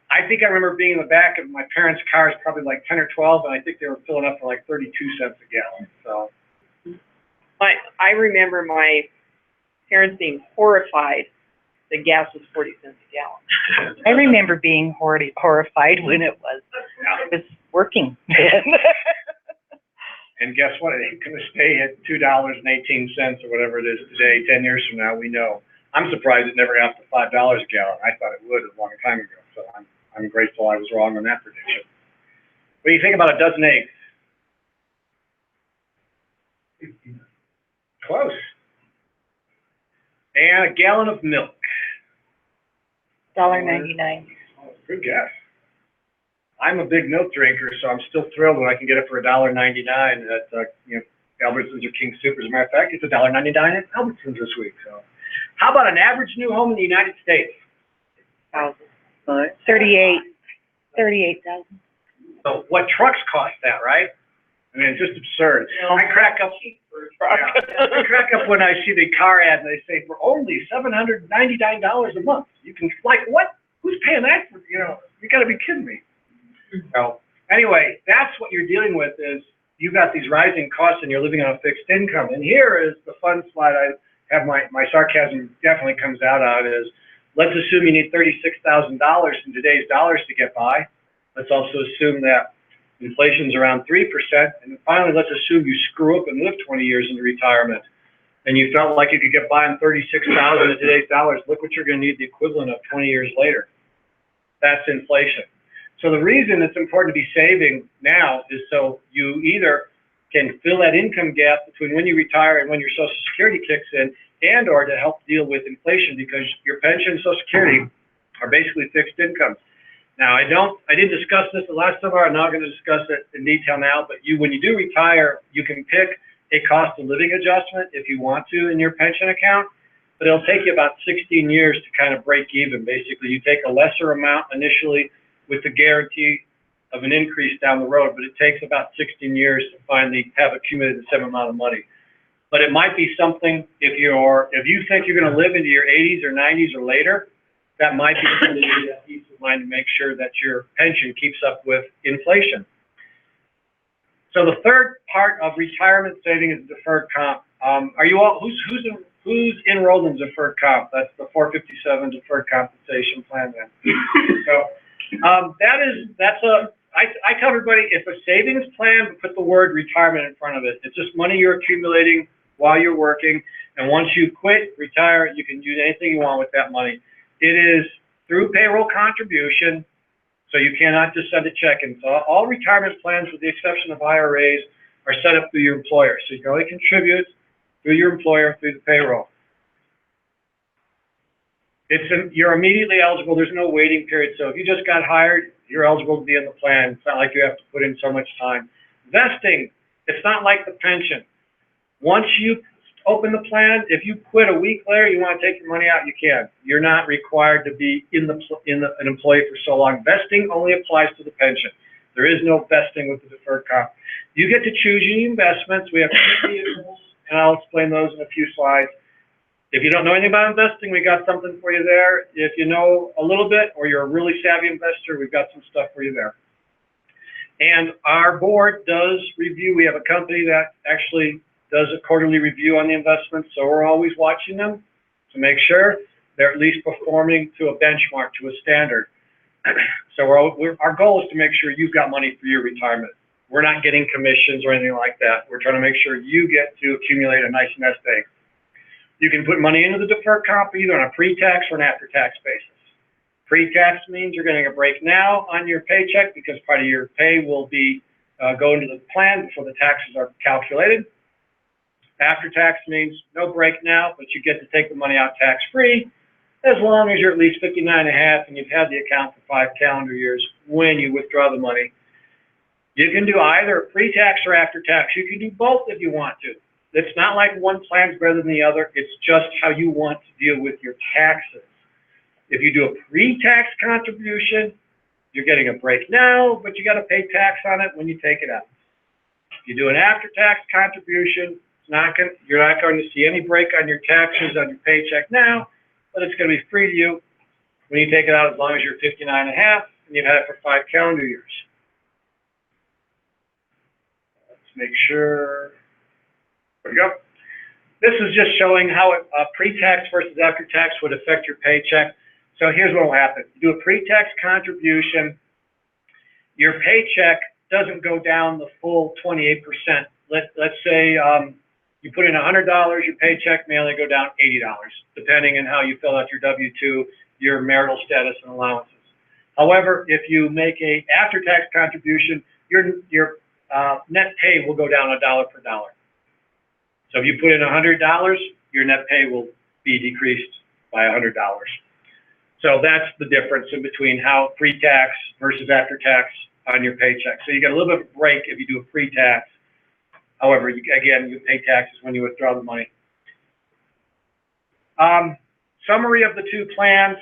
I think I remember being in the back of my parents' cars, probably like 10 or 12, and I think they were filling up for like 32 cents a gallon. So I remember my Parents being horrified that gas was 40 cents a gallon. I remember being horrified when it was working then. And guess what? It ain't gonna stay at $2.18 or whatever it is today. 10 years from now, we know. I'm surprised it never got to $5 a gallon. I thought it would a long time ago. So I'm grateful I was wrong on that prediction. What do you think about a dozen eggs? Close. And a gallon of milk. $1.99. Oh, good guess. I'm a big milk drinker, so I'm still thrilled when I can get it for $1.99 at Albertsons or King Soopers. As a matter of fact, it's $1.99 at Albertsons this week. So, how about an average new home in the United States? 38,000. So, what trucks cost that, right? I mean, it's just absurd. No. I crack up. I crack up when I see the car ad and they say for only $799 a month. You can, like, what? Who's paying that for? You got to be kidding me. So anyway, that's what you're dealing with is you've got these rising costs and you're living on a fixed income. And here is the fun slide. I have my sarcasm definitely comes out on is let's assume you need $36,000 in today's dollars to get by. Let's also assume that inflation's around 3%. And then finally, let's assume you screw up and live 20 years into retirement and you felt like you could get by on $36,000 in today's dollars. Look what you're going to need the equivalent of 20 years later. That's inflation. So the reason it's important to be saving now is so you either can fill that income gap between when you retire and when your Social Security kicks in, and or to help deal with inflation because your pension and Social Security are basically fixed incomes. Now, I didn't discuss this the last time. I'm not going to discuss it in detail now, but when you do retire, you can pick a cost of living adjustment if you want to in your pension account, but it'll take you about 16 years to kind of break even. Basically, you take a lesser amount initially with the guarantee of an increase down the road, but it takes about 16 years to finally have accumulated the same amount of money. But it might be something if you think you're going to live into your 80s or 90s or later, that might be something you have peace of mind to make sure that your pension keeps up with inflation. So the third part of retirement saving is deferred comp. Are you all who's enrolled in deferred comp? That's the 457 deferred compensation plan then. So I tell everybody it's a savings plan, but put the word retirement in front of it. It's just money you're accumulating while you're working, and once you quit, retire, you can use anything you want with that money. It is through payroll contribution, so you cannot just send a check in. So all retirement plans, with the exception of IRAs, are set up through your employer. So you can only contribute through your employer through the payroll. You're immediately eligible. There's no waiting period. So if you just got hired, you're eligible to be in the plan. It's not like you have to put in so much time. Vesting, it's not like the pension. Once you open the plan, if you quit a week later, you want to take your money out, you can. You're not required to be an employee for so long. Vesting only applies to the pension. There is no vesting with the deferred comp. You get to choose your investments. We have 2 vehicles, and I'll explain those in a few slides. If you don't know anything about investing, we got something for you there. If you know a little bit or you're a really savvy investor, we've got some stuff for you there. And our board does review. We have a company that actually does a quarterly review on the investments, so we're always watching them to make sure they're at least performing to a benchmark, to a standard. So our goal is to make sure you've got money for your retirement. We're not getting commissions or anything like that. We're trying to make sure you get to accumulate a nice nest egg. You can put money into the deferred comp either on a pre-tax or an after-tax basis. Pre-tax means you're getting a break now on your paycheck because part of your pay will be going to the plan before the taxes are calculated. After-tax means no break now, but you get to take the money out tax-free as long as you're at least 59.5 and you've had the account for 5 calendar years when you withdraw the money. You can do either pre-tax or after-tax. You can do both if you want to. It's not like one plan's better than the other. It's just how you want to deal with your taxes. If you do a pre-tax contribution, you're getting a break now, but you got to pay tax on it when you take it out. If you do an after-tax contribution, you're not going to see any break on your taxes on your paycheck now, but it's going to be free to you when you take it out as long as you're 59.5 and you've had it for 5 calendar years. Let's make sure. There we go. This is just showing how pre-tax versus after-tax would affect your paycheck. So here's what will happen. You do a pre-tax contribution, your paycheck doesn't go down the full 28%. Let's say you put in $100, your paycheck may only go down $80, depending on how you fill out your W-2, your marital status, and allowances. However, if you make a after-tax contribution, your net pay will go down $1 per dollar. So if you put in $100, your net pay will be decreased by $100. So that's the difference in between how pre-tax versus after-tax on your paycheck. So you get a little bit of a break if you do a pre-tax. However, again, you pay taxes when you withdraw the money. Summary of the two plans.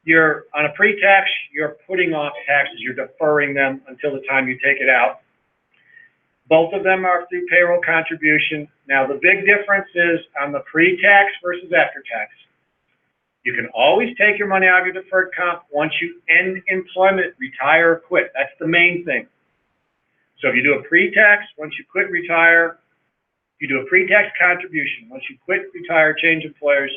You're on a pre-tax, you're putting off taxes, you're deferring them until the time you take it out. Both of them are through payroll contribution. Now, the big difference is on the pre-tax versus after-tax. You can always take your money out of your deferred comp once you end employment, retire, or quit. That's the main thing. So if you do a pre-tax, once you quit, retire, you do a pre-tax contribution. Once you quit, retire, change employers,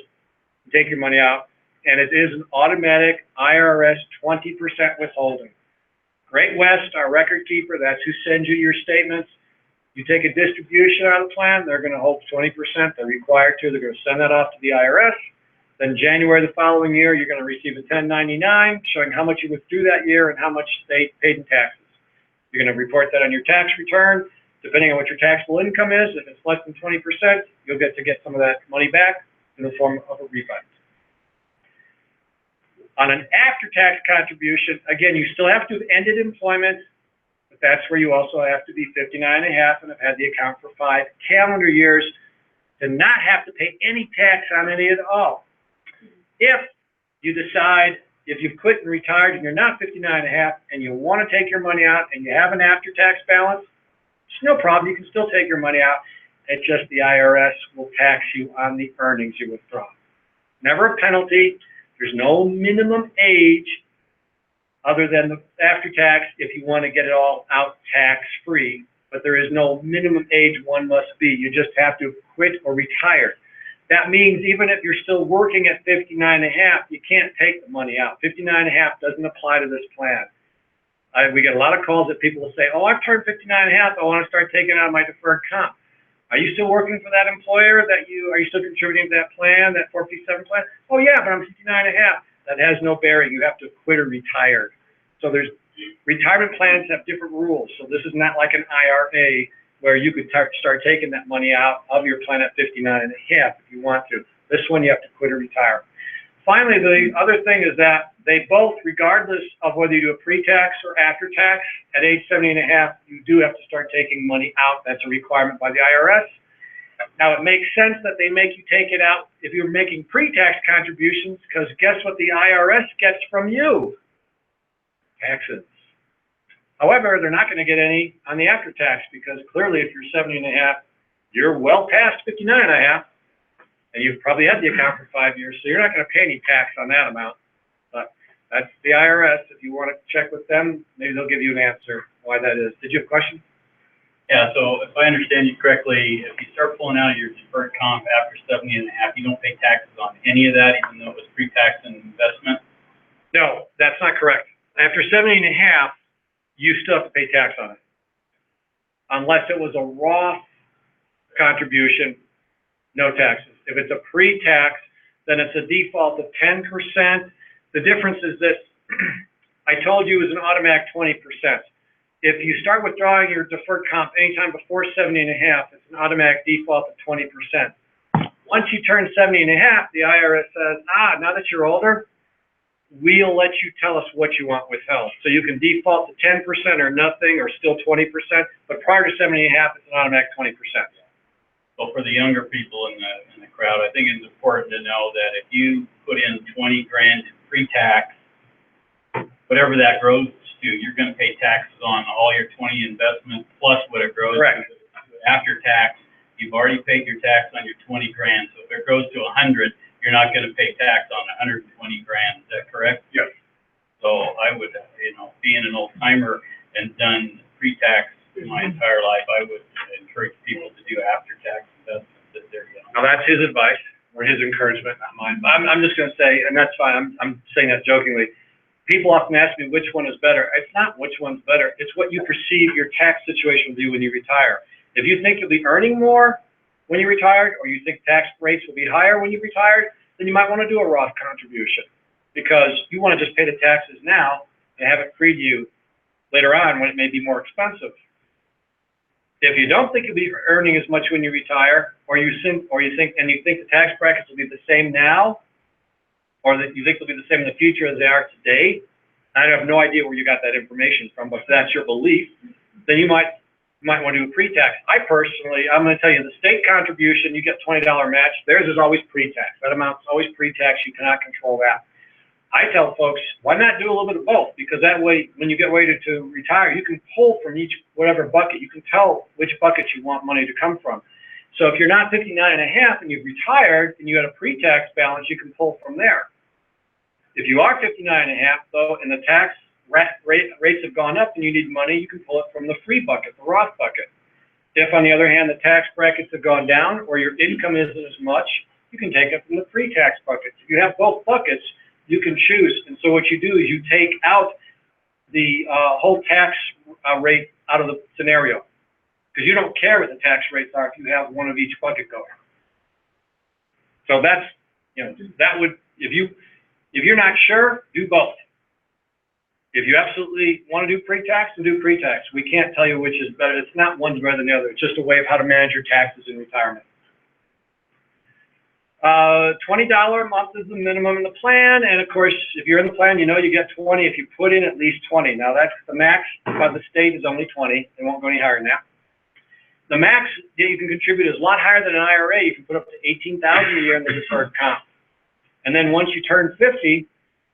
you take your money out, and it is an automatic IRS 20% withholding. Great West, our record keeper, that's who sends you your statements. You take a distribution out of the plan, they're going to hold 20%. They're required to. They're going to send that off to the IRS. Then January the following year, you're going to receive a 1099 showing how much you withdrew that year and how much they paid in taxes. You're going to report that on your tax return. Depending on what your taxable income is, if it's less than 20%, you'll get some of that money back in the form of a refund. On an after-tax contribution, again, you still have to have ended employment, but that's where you also have to be 59 and a half and have had the account for 5 calendar years to not have to pay any tax on any at all. If you decide, if you've quit and retired and you're not 59 and a half and you want to take your money out and you have an after-tax balance, it's no problem. You can still take your money out. It's just the IRS will tax you on the earnings you withdraw. Never a penalty. There's no minimum age other than the after-tax if you want to get it all out tax-free. But there is no minimum age one must be. You just have to quit or retire. That means even if you're still working at 59 and a half, you can't take the money out. 59 and a half doesn't apply to this plan. We get a lot of calls that people will say, oh, I've turned 59 and a half. I want to start taking out my deferred comp. Are you still working for that employer are you still contributing to that plan, that 457 plan? Oh yeah, but I'm 59 and a half. That has no bearing. You have to quit or retire. So there's retirement plans have different rules. So this is not like an IRA where you could start taking that money out of your plan at 59 and a half if you want to. This one you have to quit or retire. Finally, the other thing is that they both, regardless of whether you do a pre-tax or after-tax, at age 70 and a half, you do have to start taking money out. That's a requirement by the IRS. Now, it makes sense that they make you take it out if you're making pre-tax contributions, because guess what the IRS gets from you? Taxes. However, they're not going to get any on the after-tax, because clearly if you're 70 and a half, you're well past 59 and a half. And you've probably had the account for 5 years, so you're not going to pay any tax on that amount. But that's the IRS. If you want to check with them, maybe they'll give you an answer why that is. Did you have a question? Yeah, so if I understand you correctly, if you start pulling out your deferred comp after 70 and a half, you don't pay taxes on any of that, even though it was pre-tax and investment? No, that's not correct. After 70 and a half, you still have to pay tax on it. Unless it was a Roth contribution, no taxes. If it's a pre-tax, then it's a default of 10%. The difference is this. I told you it was an automatic 20%. If you start withdrawing your deferred comp anytime before 70 and a half, it's an automatic default of 20%. Once you turn 70 and a half, the IRS says, now that you're older, we'll let you tell us what you want withheld. So you can default to 10% or nothing or still 20%, but prior to 70 and a half, it's an automatic 20%. So for the younger people in the crowd, I think it's important to know that if you put in 20 grand in pre-tax, whatever that grows to, you're going to pay taxes on all your 20 investments plus what it grows to. After tax, you've already paid your tax on your 20 grand. So if it grows to 100, you're not going to pay tax on 120 grand. Is that correct? Yes. So I would, being an old timer and done pre-tax my entire life, I would encourage people to do after-tax investments if they're young. Now, that's his advice or his encouragement, not mine. I'm just gonna say, and that's fine, I'm saying that jokingly. People often ask me which one is better. It's not which one's better. It's what you perceive your tax situation will be when you retire. If you think you'll be earning more when you're retired, or you think tax rates will be higher when you're retired, then you might want to do a Roth contribution, because you want to just pay the taxes now and have it free to you later on when it may be more expensive. If you don't think you'll be earning as much when you retire, or you think the tax brackets will be the same now, or that you think they'll be the same in the future as they are today, I have no idea where you got that information from, but if that's your belief, then you might want to do a pre-tax. I'm going to tell you, the state contribution, you get $20 match. Theirs is always pre-tax. That amount's always pre-tax. You cannot control that. I tell folks, why not do a little bit of both? Because that way, when you get ready to retire, you can pull from whatever bucket. You can tell which bucket you want money to come from. So if you're not 59 and a half and you've retired and you had a pre-tax balance, you can pull from there. If you are 59 and a half, though, and the tax rates have gone up and you need money, you can pull it from the free bucket, the Roth bucket. If, on the other hand, the tax brackets have gone down or your income isn't as much, you can take it from the pre-tax bucket. If you have both buckets, you can choose. And so what you do is you take out the whole tax rate out of the scenario, because you don't care what the tax rates are if you have one of each bucket going. So that's, that would, if you're not sure, do both. If you absolutely want to do pre-tax, then do pre-tax. We can't tell you which is better. It's not one's better than the other. It's just a way of how to manage your taxes in retirement. $20 a month is the minimum in the plan, and of course, if you're in the plan, you get 20 if you put in at least 20. Now, that's the max by the state is only 20. They won't go any higher than that. The max that you can contribute is a lot higher than an IRA. You can put up to $18,000 a year in the deferred comp. And then once you turn 50,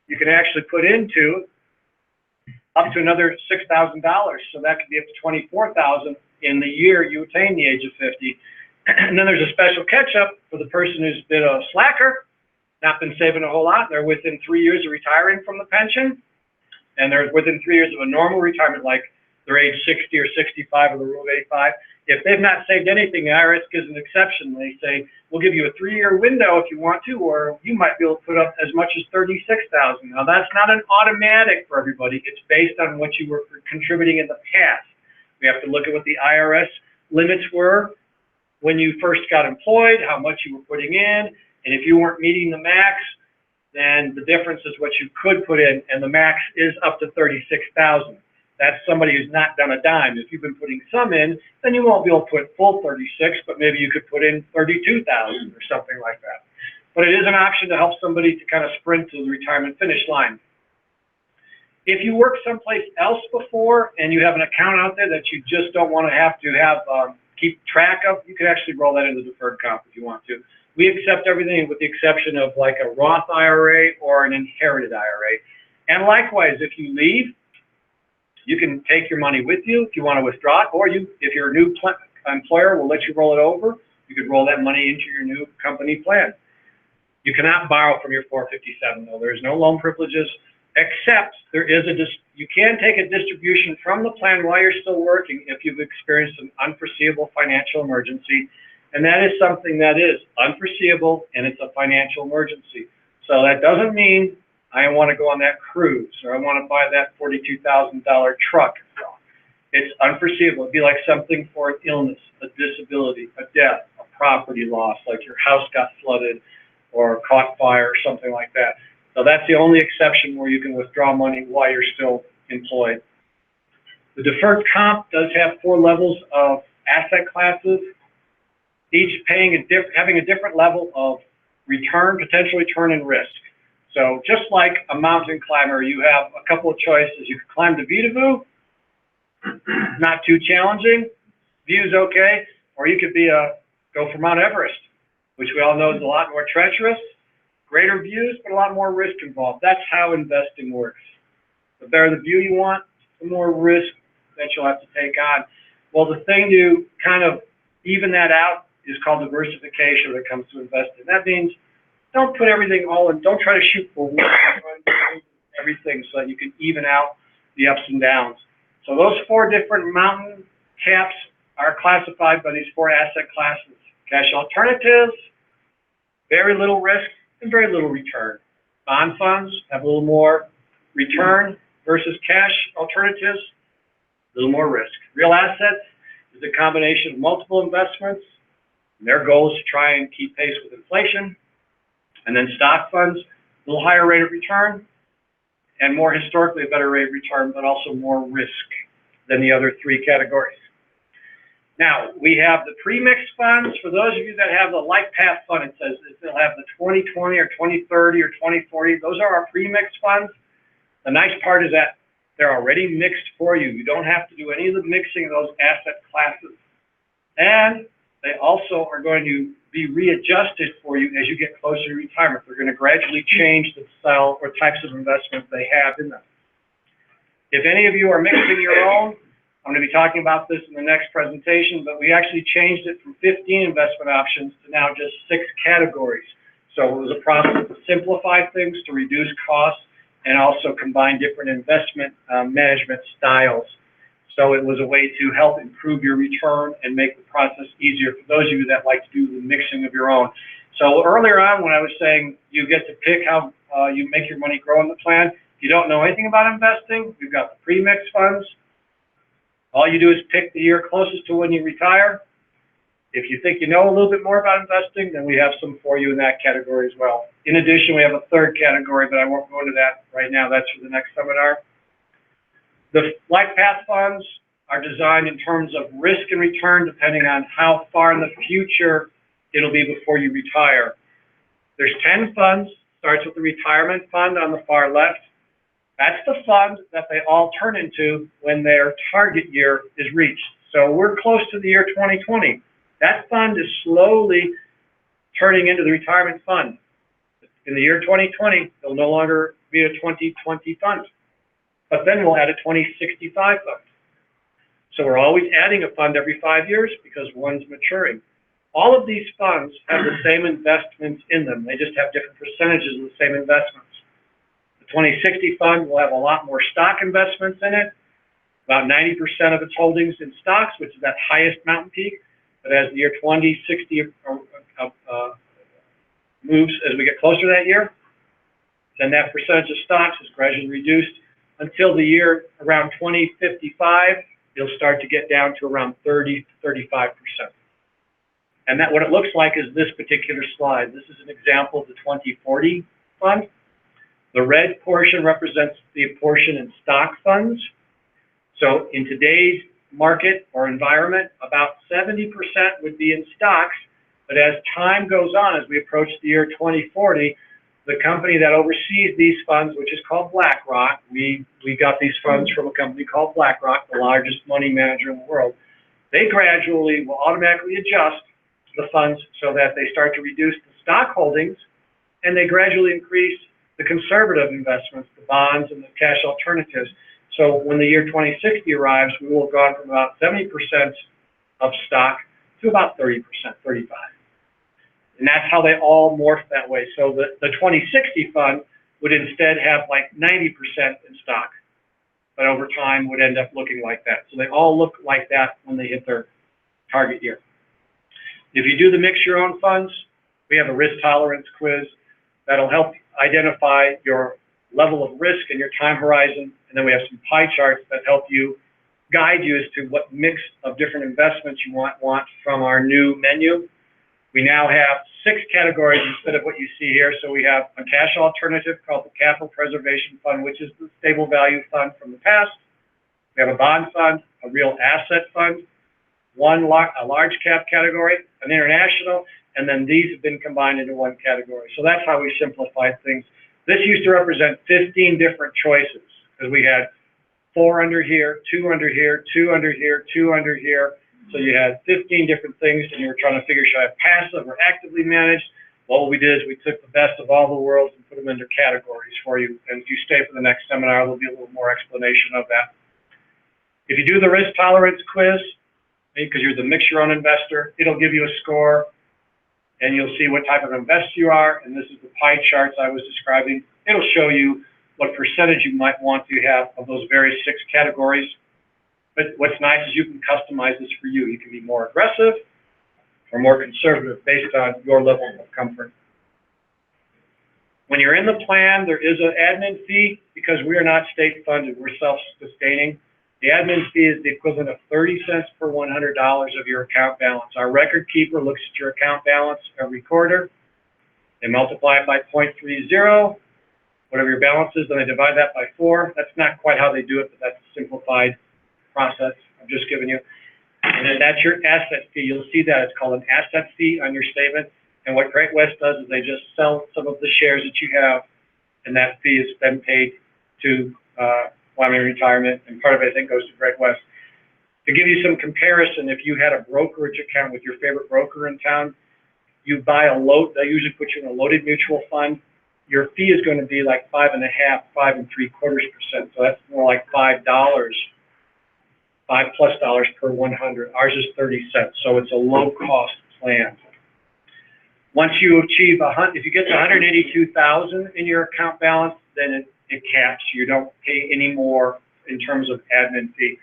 you can actually put into up to another $6,000. So that could be up to $24,000 in the year you attain the age of 50. And then there's a special catch-up for the person who's been a slacker, not been saving a whole lot. They're within 3 years of retiring from the pension, and they're within 3 years of a normal retirement, like they're age 60 or 65 or the rule of 85. If they've not saved anything, the IRS gives an exception. They say, we'll give you a 3-year window if you want to, or you might be able to put up as much as $36,000. Now, that's not an automatic for everybody. It's based on what you were contributing in the past. We have to look at what the IRS limits were when you first got employed, how much you were putting in, and if you weren't meeting the max, then the difference is what you could put in, and the max is up to $36,000. That's somebody who's not done a dime. If you've been putting some in, then you won't be able to put full 36, but maybe you could put in 32,000 or something like that. But it is an option to help somebody to kind of sprint to the retirement finish line. If you worked someplace else before and you have an account out there that you just don't want to have keep track of, you can actually roll that into deferred comp if you want to. We accept everything with the exception of like a Roth IRA or an inherited IRA. And likewise, if you leave, you can take your money with you if you want to withdraw it, or if your new employer will let you roll it over, you could roll that money into your new company plan. You cannot borrow from your 457, though. There's no loan privileges, except there is you can take a distribution from the plan while you're still working if you've experienced an unforeseeable financial emergency, and that is something that is unforeseeable, and it's a financial emergency. So that doesn't mean I want to go on that cruise, or I want to buy that $42,000 truck. It's unforeseeable. It'd be like something for an illness, a disability, a death, a property loss, like your house got flooded or caught fire or something like that. So that's the only exception where you can withdraw money while you're still employed. The deferred comp does have 4 levels of asset classes, each having a different level of potential return and risk. So just like a mountain climber, you have a couple of choices. You could climb the Vitavu, not too challenging, view's okay, or you could go for Mount Everest, which we all know is a lot more treacherous, greater views, but a lot more risk involved. That's how investing works. The better the view you want, the more risk that you'll have to take on. Well, the thing to kind of even that out is called diversification when it comes to investing. That means don't put everything all in. Don't try to shoot for one, everything, so that you can even out the ups and downs. So those 4 different mountain caps are classified by these 4 asset classes. Cash alternatives, very little risk and very little return. Bond funds have a little more return versus cash alternatives, a little more risk. Real assets is a combination of multiple investments, and their goal is to try and keep pace with inflation. And then stock funds, a little higher rate of return, and more historically a better rate of return, but also more risk than the other three categories. Now, we have the pre-mixed funds. For those of you that have the Life Path Fund, it says they'll have the 2020 or 2030 or 2040. Those are our pre-mixed funds. The nice part is that they're already mixed for you. You don't have to do any of the mixing of those asset classes. And they also are going to be readjusted for you as you get closer to retirement. They're going to gradually change the style or types of investments they have in them. If any of you are mixing your own, I'm going to be talking about this in the next presentation, but we actually changed it from 15 investment options to now just 6 categories. So it was a process to simplify things, to reduce costs, and also combine different investment management styles. So it was a way to help improve your return and make the process easier for those of you that like to do the mixing of your own. So earlier on when I was saying you get to pick how you make your money grow in the plan, if you don't know anything about investing, we've got the pre-mixed funds. All you do is pick the year closest to when you retire. If you think you know a little bit more about investing, then we have some for you in that category as well. In addition, we have a third category, but I won't go into that right now. That's for the next seminar. The Life Path funds are designed in terms of risk and return, depending on how far in the future it'll be before you retire. There's 10 funds. Starts with the retirement fund on the far left. That's the fund that they all turn into when their target year is reached. So we're close to the year 2020. That fund is slowly turning into the retirement fund. In the year 2020, it'll no longer be a 2020 fund, but then we'll add a 2065 fund. So we're always adding a fund every 5 years because one's maturing. All of these funds have the same investments in them. They just have different percentages of the same investments. The 2060 fund will have a lot more stock investments in it, about 90% of its holdings in stocks, which is that highest mountain peak. But as the year 2060 moves, as we get closer to that year, then that percentage of stocks is gradually reduced until the year around 2055, it'll start to get down to around 30 to 35%. And that what it looks like is this particular slide. This is an example of the 2040 fund. The red portion represents the portion in stock funds. So in today's market or environment, about 70% would be in stocks. But as time goes on, as we approach the year 2040, the company that oversees these funds, which is called BlackRock, we got these funds from a company called BlackRock, the largest money manager in the world. They gradually will automatically adjust the funds so that they start to reduce the stock holdings, and they gradually increase the conservative investments, the bonds and the cash alternatives. So when the year 2060 arrives, we will have gone from about 70% of stock to about 30%, 35%. And that's how they all morph that way. So the 2060 fund would instead have like 90% in stock, but over time would end up looking like that. So they all look like that when they hit their target year. If you do the mix your own funds, we have a risk tolerance quiz that'll help identify your level of risk and your time horizon. And then we have some pie charts that help you guide you as to what mix of different investments you want from our new menu. We now have 6 categories instead of what you see here. So we have a cash alternative called the Capital Preservation Fund, which is the stable value fund from the past. We have a bond fund, a real asset fund, a large cap category, an international, and then these have been combined into one category. So that's how we simplified things. This used to represent 15 different choices because we had 4 under here, 2 under here, 2 under here, 2 under here. So you had 15 different things and you were trying to figure, should I have passive or actively managed? Well, what we did is we took the best of all the worlds and put them into categories for you. And if you stay for the next seminar, there'll be a little more explanation of that. If you do the risk tolerance quiz, because you're the mix your own investor, it'll give you a score and you'll see what type of investor you are. And this is the pie charts I was describing. It'll show you what percentage you might want to have of those various 6 categories. But what's nice is you can customize this for you. You can be more aggressive or more conservative based on your level of comfort. When you're in the plan, there is an admin fee because we are not state funded, we're self-sustaining. The admin fee is the equivalent of 30 cents per $100 of your account balance. Our record keeper looks at your account balance every quarter. They multiply it by 0.30, whatever your balance is, then they divide that by 4. That's not quite how they do it, but that's a simplified process I'm just giving you. And then that's your asset fee. You'll see that it's called an asset fee on your statement. And what Great West does is they just sell some of the shares that you have, and that fee is then paid to Wyoming Retirement, and part of it, I think, goes to Great West. To give you some comparison, if you had a brokerage account with your favorite broker in town, you buy a load, they usually put you in a loaded mutual fund. Your fee is going to be like 5.5%, 5.75%. So that's more like $5, $5+ per 100. Ours is 30 cents. So it's a low cost plan. Once you achieve if you get to 182,000 in your account balance, then it caps. You don't pay any more in terms of admin fee.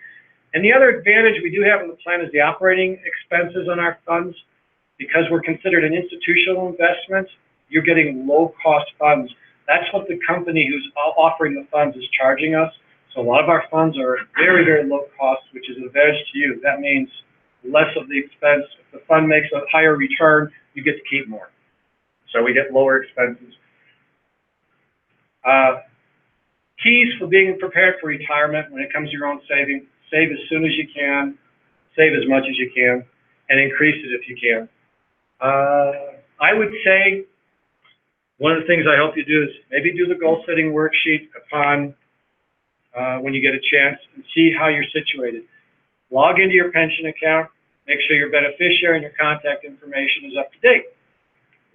And the other advantage we do have in the plan is the operating expenses on our funds. Because we're considered an institutional investment, you're getting low-cost funds. That's what the company who's offering the funds is charging us. So a lot of our funds are very, very low cost, which is an advantage to you. That means less of the expense. If the fund makes a higher return, you get to keep more. So we get lower expenses. Keys for being prepared for retirement when it comes to your own saving: save as soon as you can, save as much as you can, and increase it if you can. I would say one of the things I hope you do is maybe do the goal setting worksheet upon when you get a chance and see how you're situated. Log into your pension account, make sure your beneficiary and your contact information is up to date.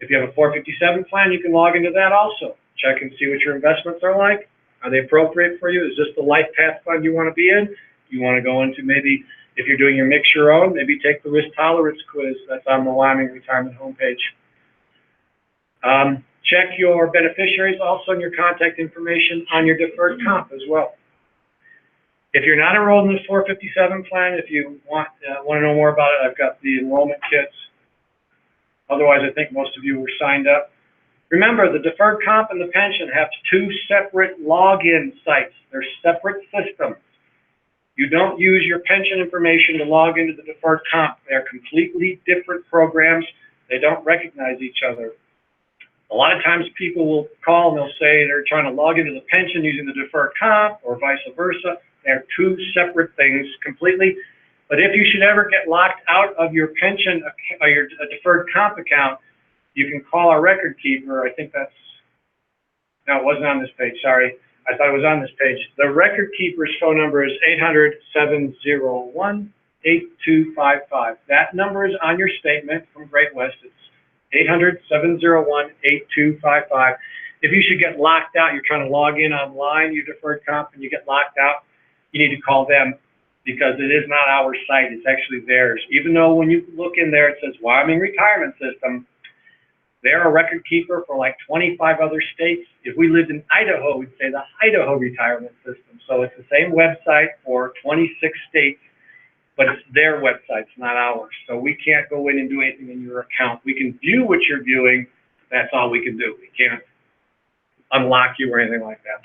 If you have a 457 plan, you can log into that also. Check and see what your investments are like. Are they appropriate for you? Is this the life path fund you want to be in? You want to go into maybe, if you're doing your mix your own, maybe take the risk tolerance quiz that's on the Wyoming Retirement homepage. Check your beneficiaries also and your contact information on your deferred comp as well. If you're not enrolled in the 457 plan, if you want to know more about it, I've got the enrollment kits. Otherwise, I think most of you were signed up. Remember, the deferred comp and the pension have 2 separate login sites. They're separate systems. You don't use your pension information to log into the deferred comp. They're completely different programs. They don't recognize each other. A lot of times people will call and they'll say they're trying to log into the pension using the deferred comp or vice versa. They're 2 separate things completely. But if you should ever get locked out of your pension or your deferred comp account, you can call our record keeper. I think that's, no, it wasn't on this page, sorry. I thought it was on this page. The record keeper's phone number is 800-701-8255. That number is on your statement from Great West. It's 800-701-8255. If you should get locked out, you're trying to log in online, your deferred comp, and you get locked out, you need to call them because it is not our site. It's actually theirs. Even though when you look in there, it says Wyoming Retirement System, they're a record keeper for like 25 other states. If we lived in Idaho, we'd say the Idaho Retirement System. So it's the same website for 26 states, but it's their website, it's not ours. So we can't go in and do anything in your account. We can view what you're viewing. That's all we can do. We can't unlock you or anything like that.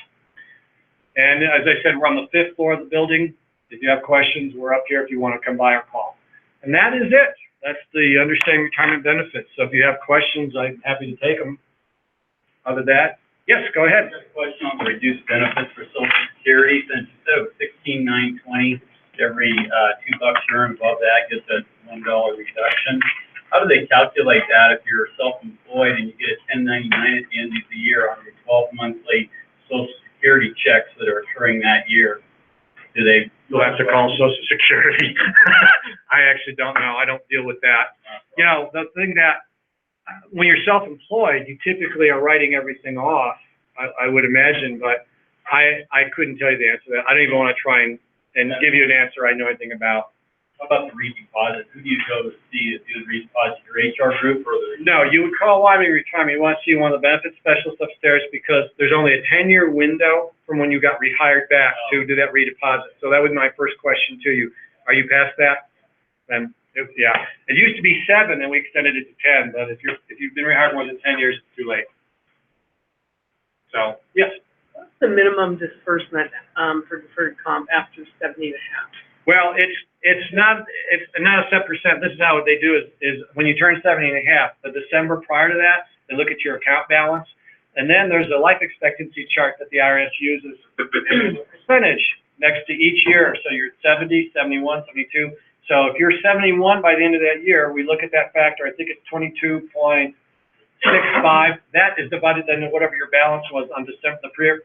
And as I said, we're on the 5th floor of the building. If you have questions, we're up here if you want to come by or call. And that is it. That's the Understanding Retirement Benefits. So if you have questions, I'm happy to take them. Other than that, yes, go ahead. I have a question on the reduced benefits for Social Security. Since instead of $16,920, every $2 you earn above that gets a $1 reduction. How do they calculate that if you're self-employed and you get a 1099 at the end of the year on your 12 monthly Social Security checks that are occurring that year? Do they? You'll have to call Social Security. I actually don't know. I don't deal with that. You know, the thing that, when you're self-employed, you typically are writing everything off, I would imagine, but I couldn't tell you the answer to that. I don't even want to try and give you an answer I know anything about. How about the redeposit? Who do you go to see to do the redeposit? Your HR group or the? No, you would call Wyoming Retirement. You want to see one of the benefits specialists upstairs because there's only a 10-year window from when you got rehired back to do that redeposit. So that was my first question to you. Are you past that? Then Yeah, it used to be 7, and we extended it to 10, but if you've been rehired more than 10 years, it's too late. So, yes. What's the minimum disbursement, for deferred comp after 70 and a half? Well, it's not a set percent. This is how what they do is when you turn 70 and a half, the December prior to that, they look at your account balance, and then there's a life expectancy chart that the IRS uses, and a percentage next to each year. So you're 70, 71, 72. So if you're 71 by the end of that year, we look at that factor. I think it's 22.65. That is divided into whatever your balance was on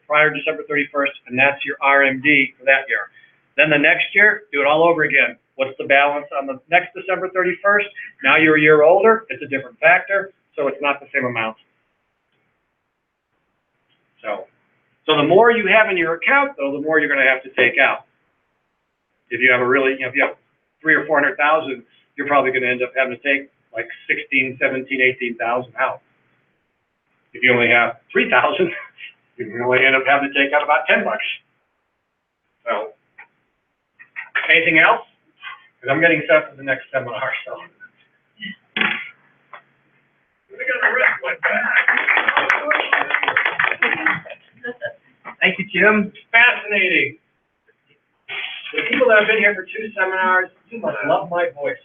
prior December 31st, and that's your RMD for that year. Then the next year, do it all over again. What's the balance on the next December 31st? Now you're a year older. It's a different factor, so it's not the same amount. So the more you have in your account, though, the more you're going to have to take out. If you have if you have 300,000 or 400,000, you're probably going to end up having to take like 16, 17, 18,000 out. If you only have 3,000, you can only end up having to take out about $10. So, anything else? Because I'm getting set for the next seminar, so. Thank you, Jim. Fascinating. The people that have been here for 2 seminars, you must love my voice.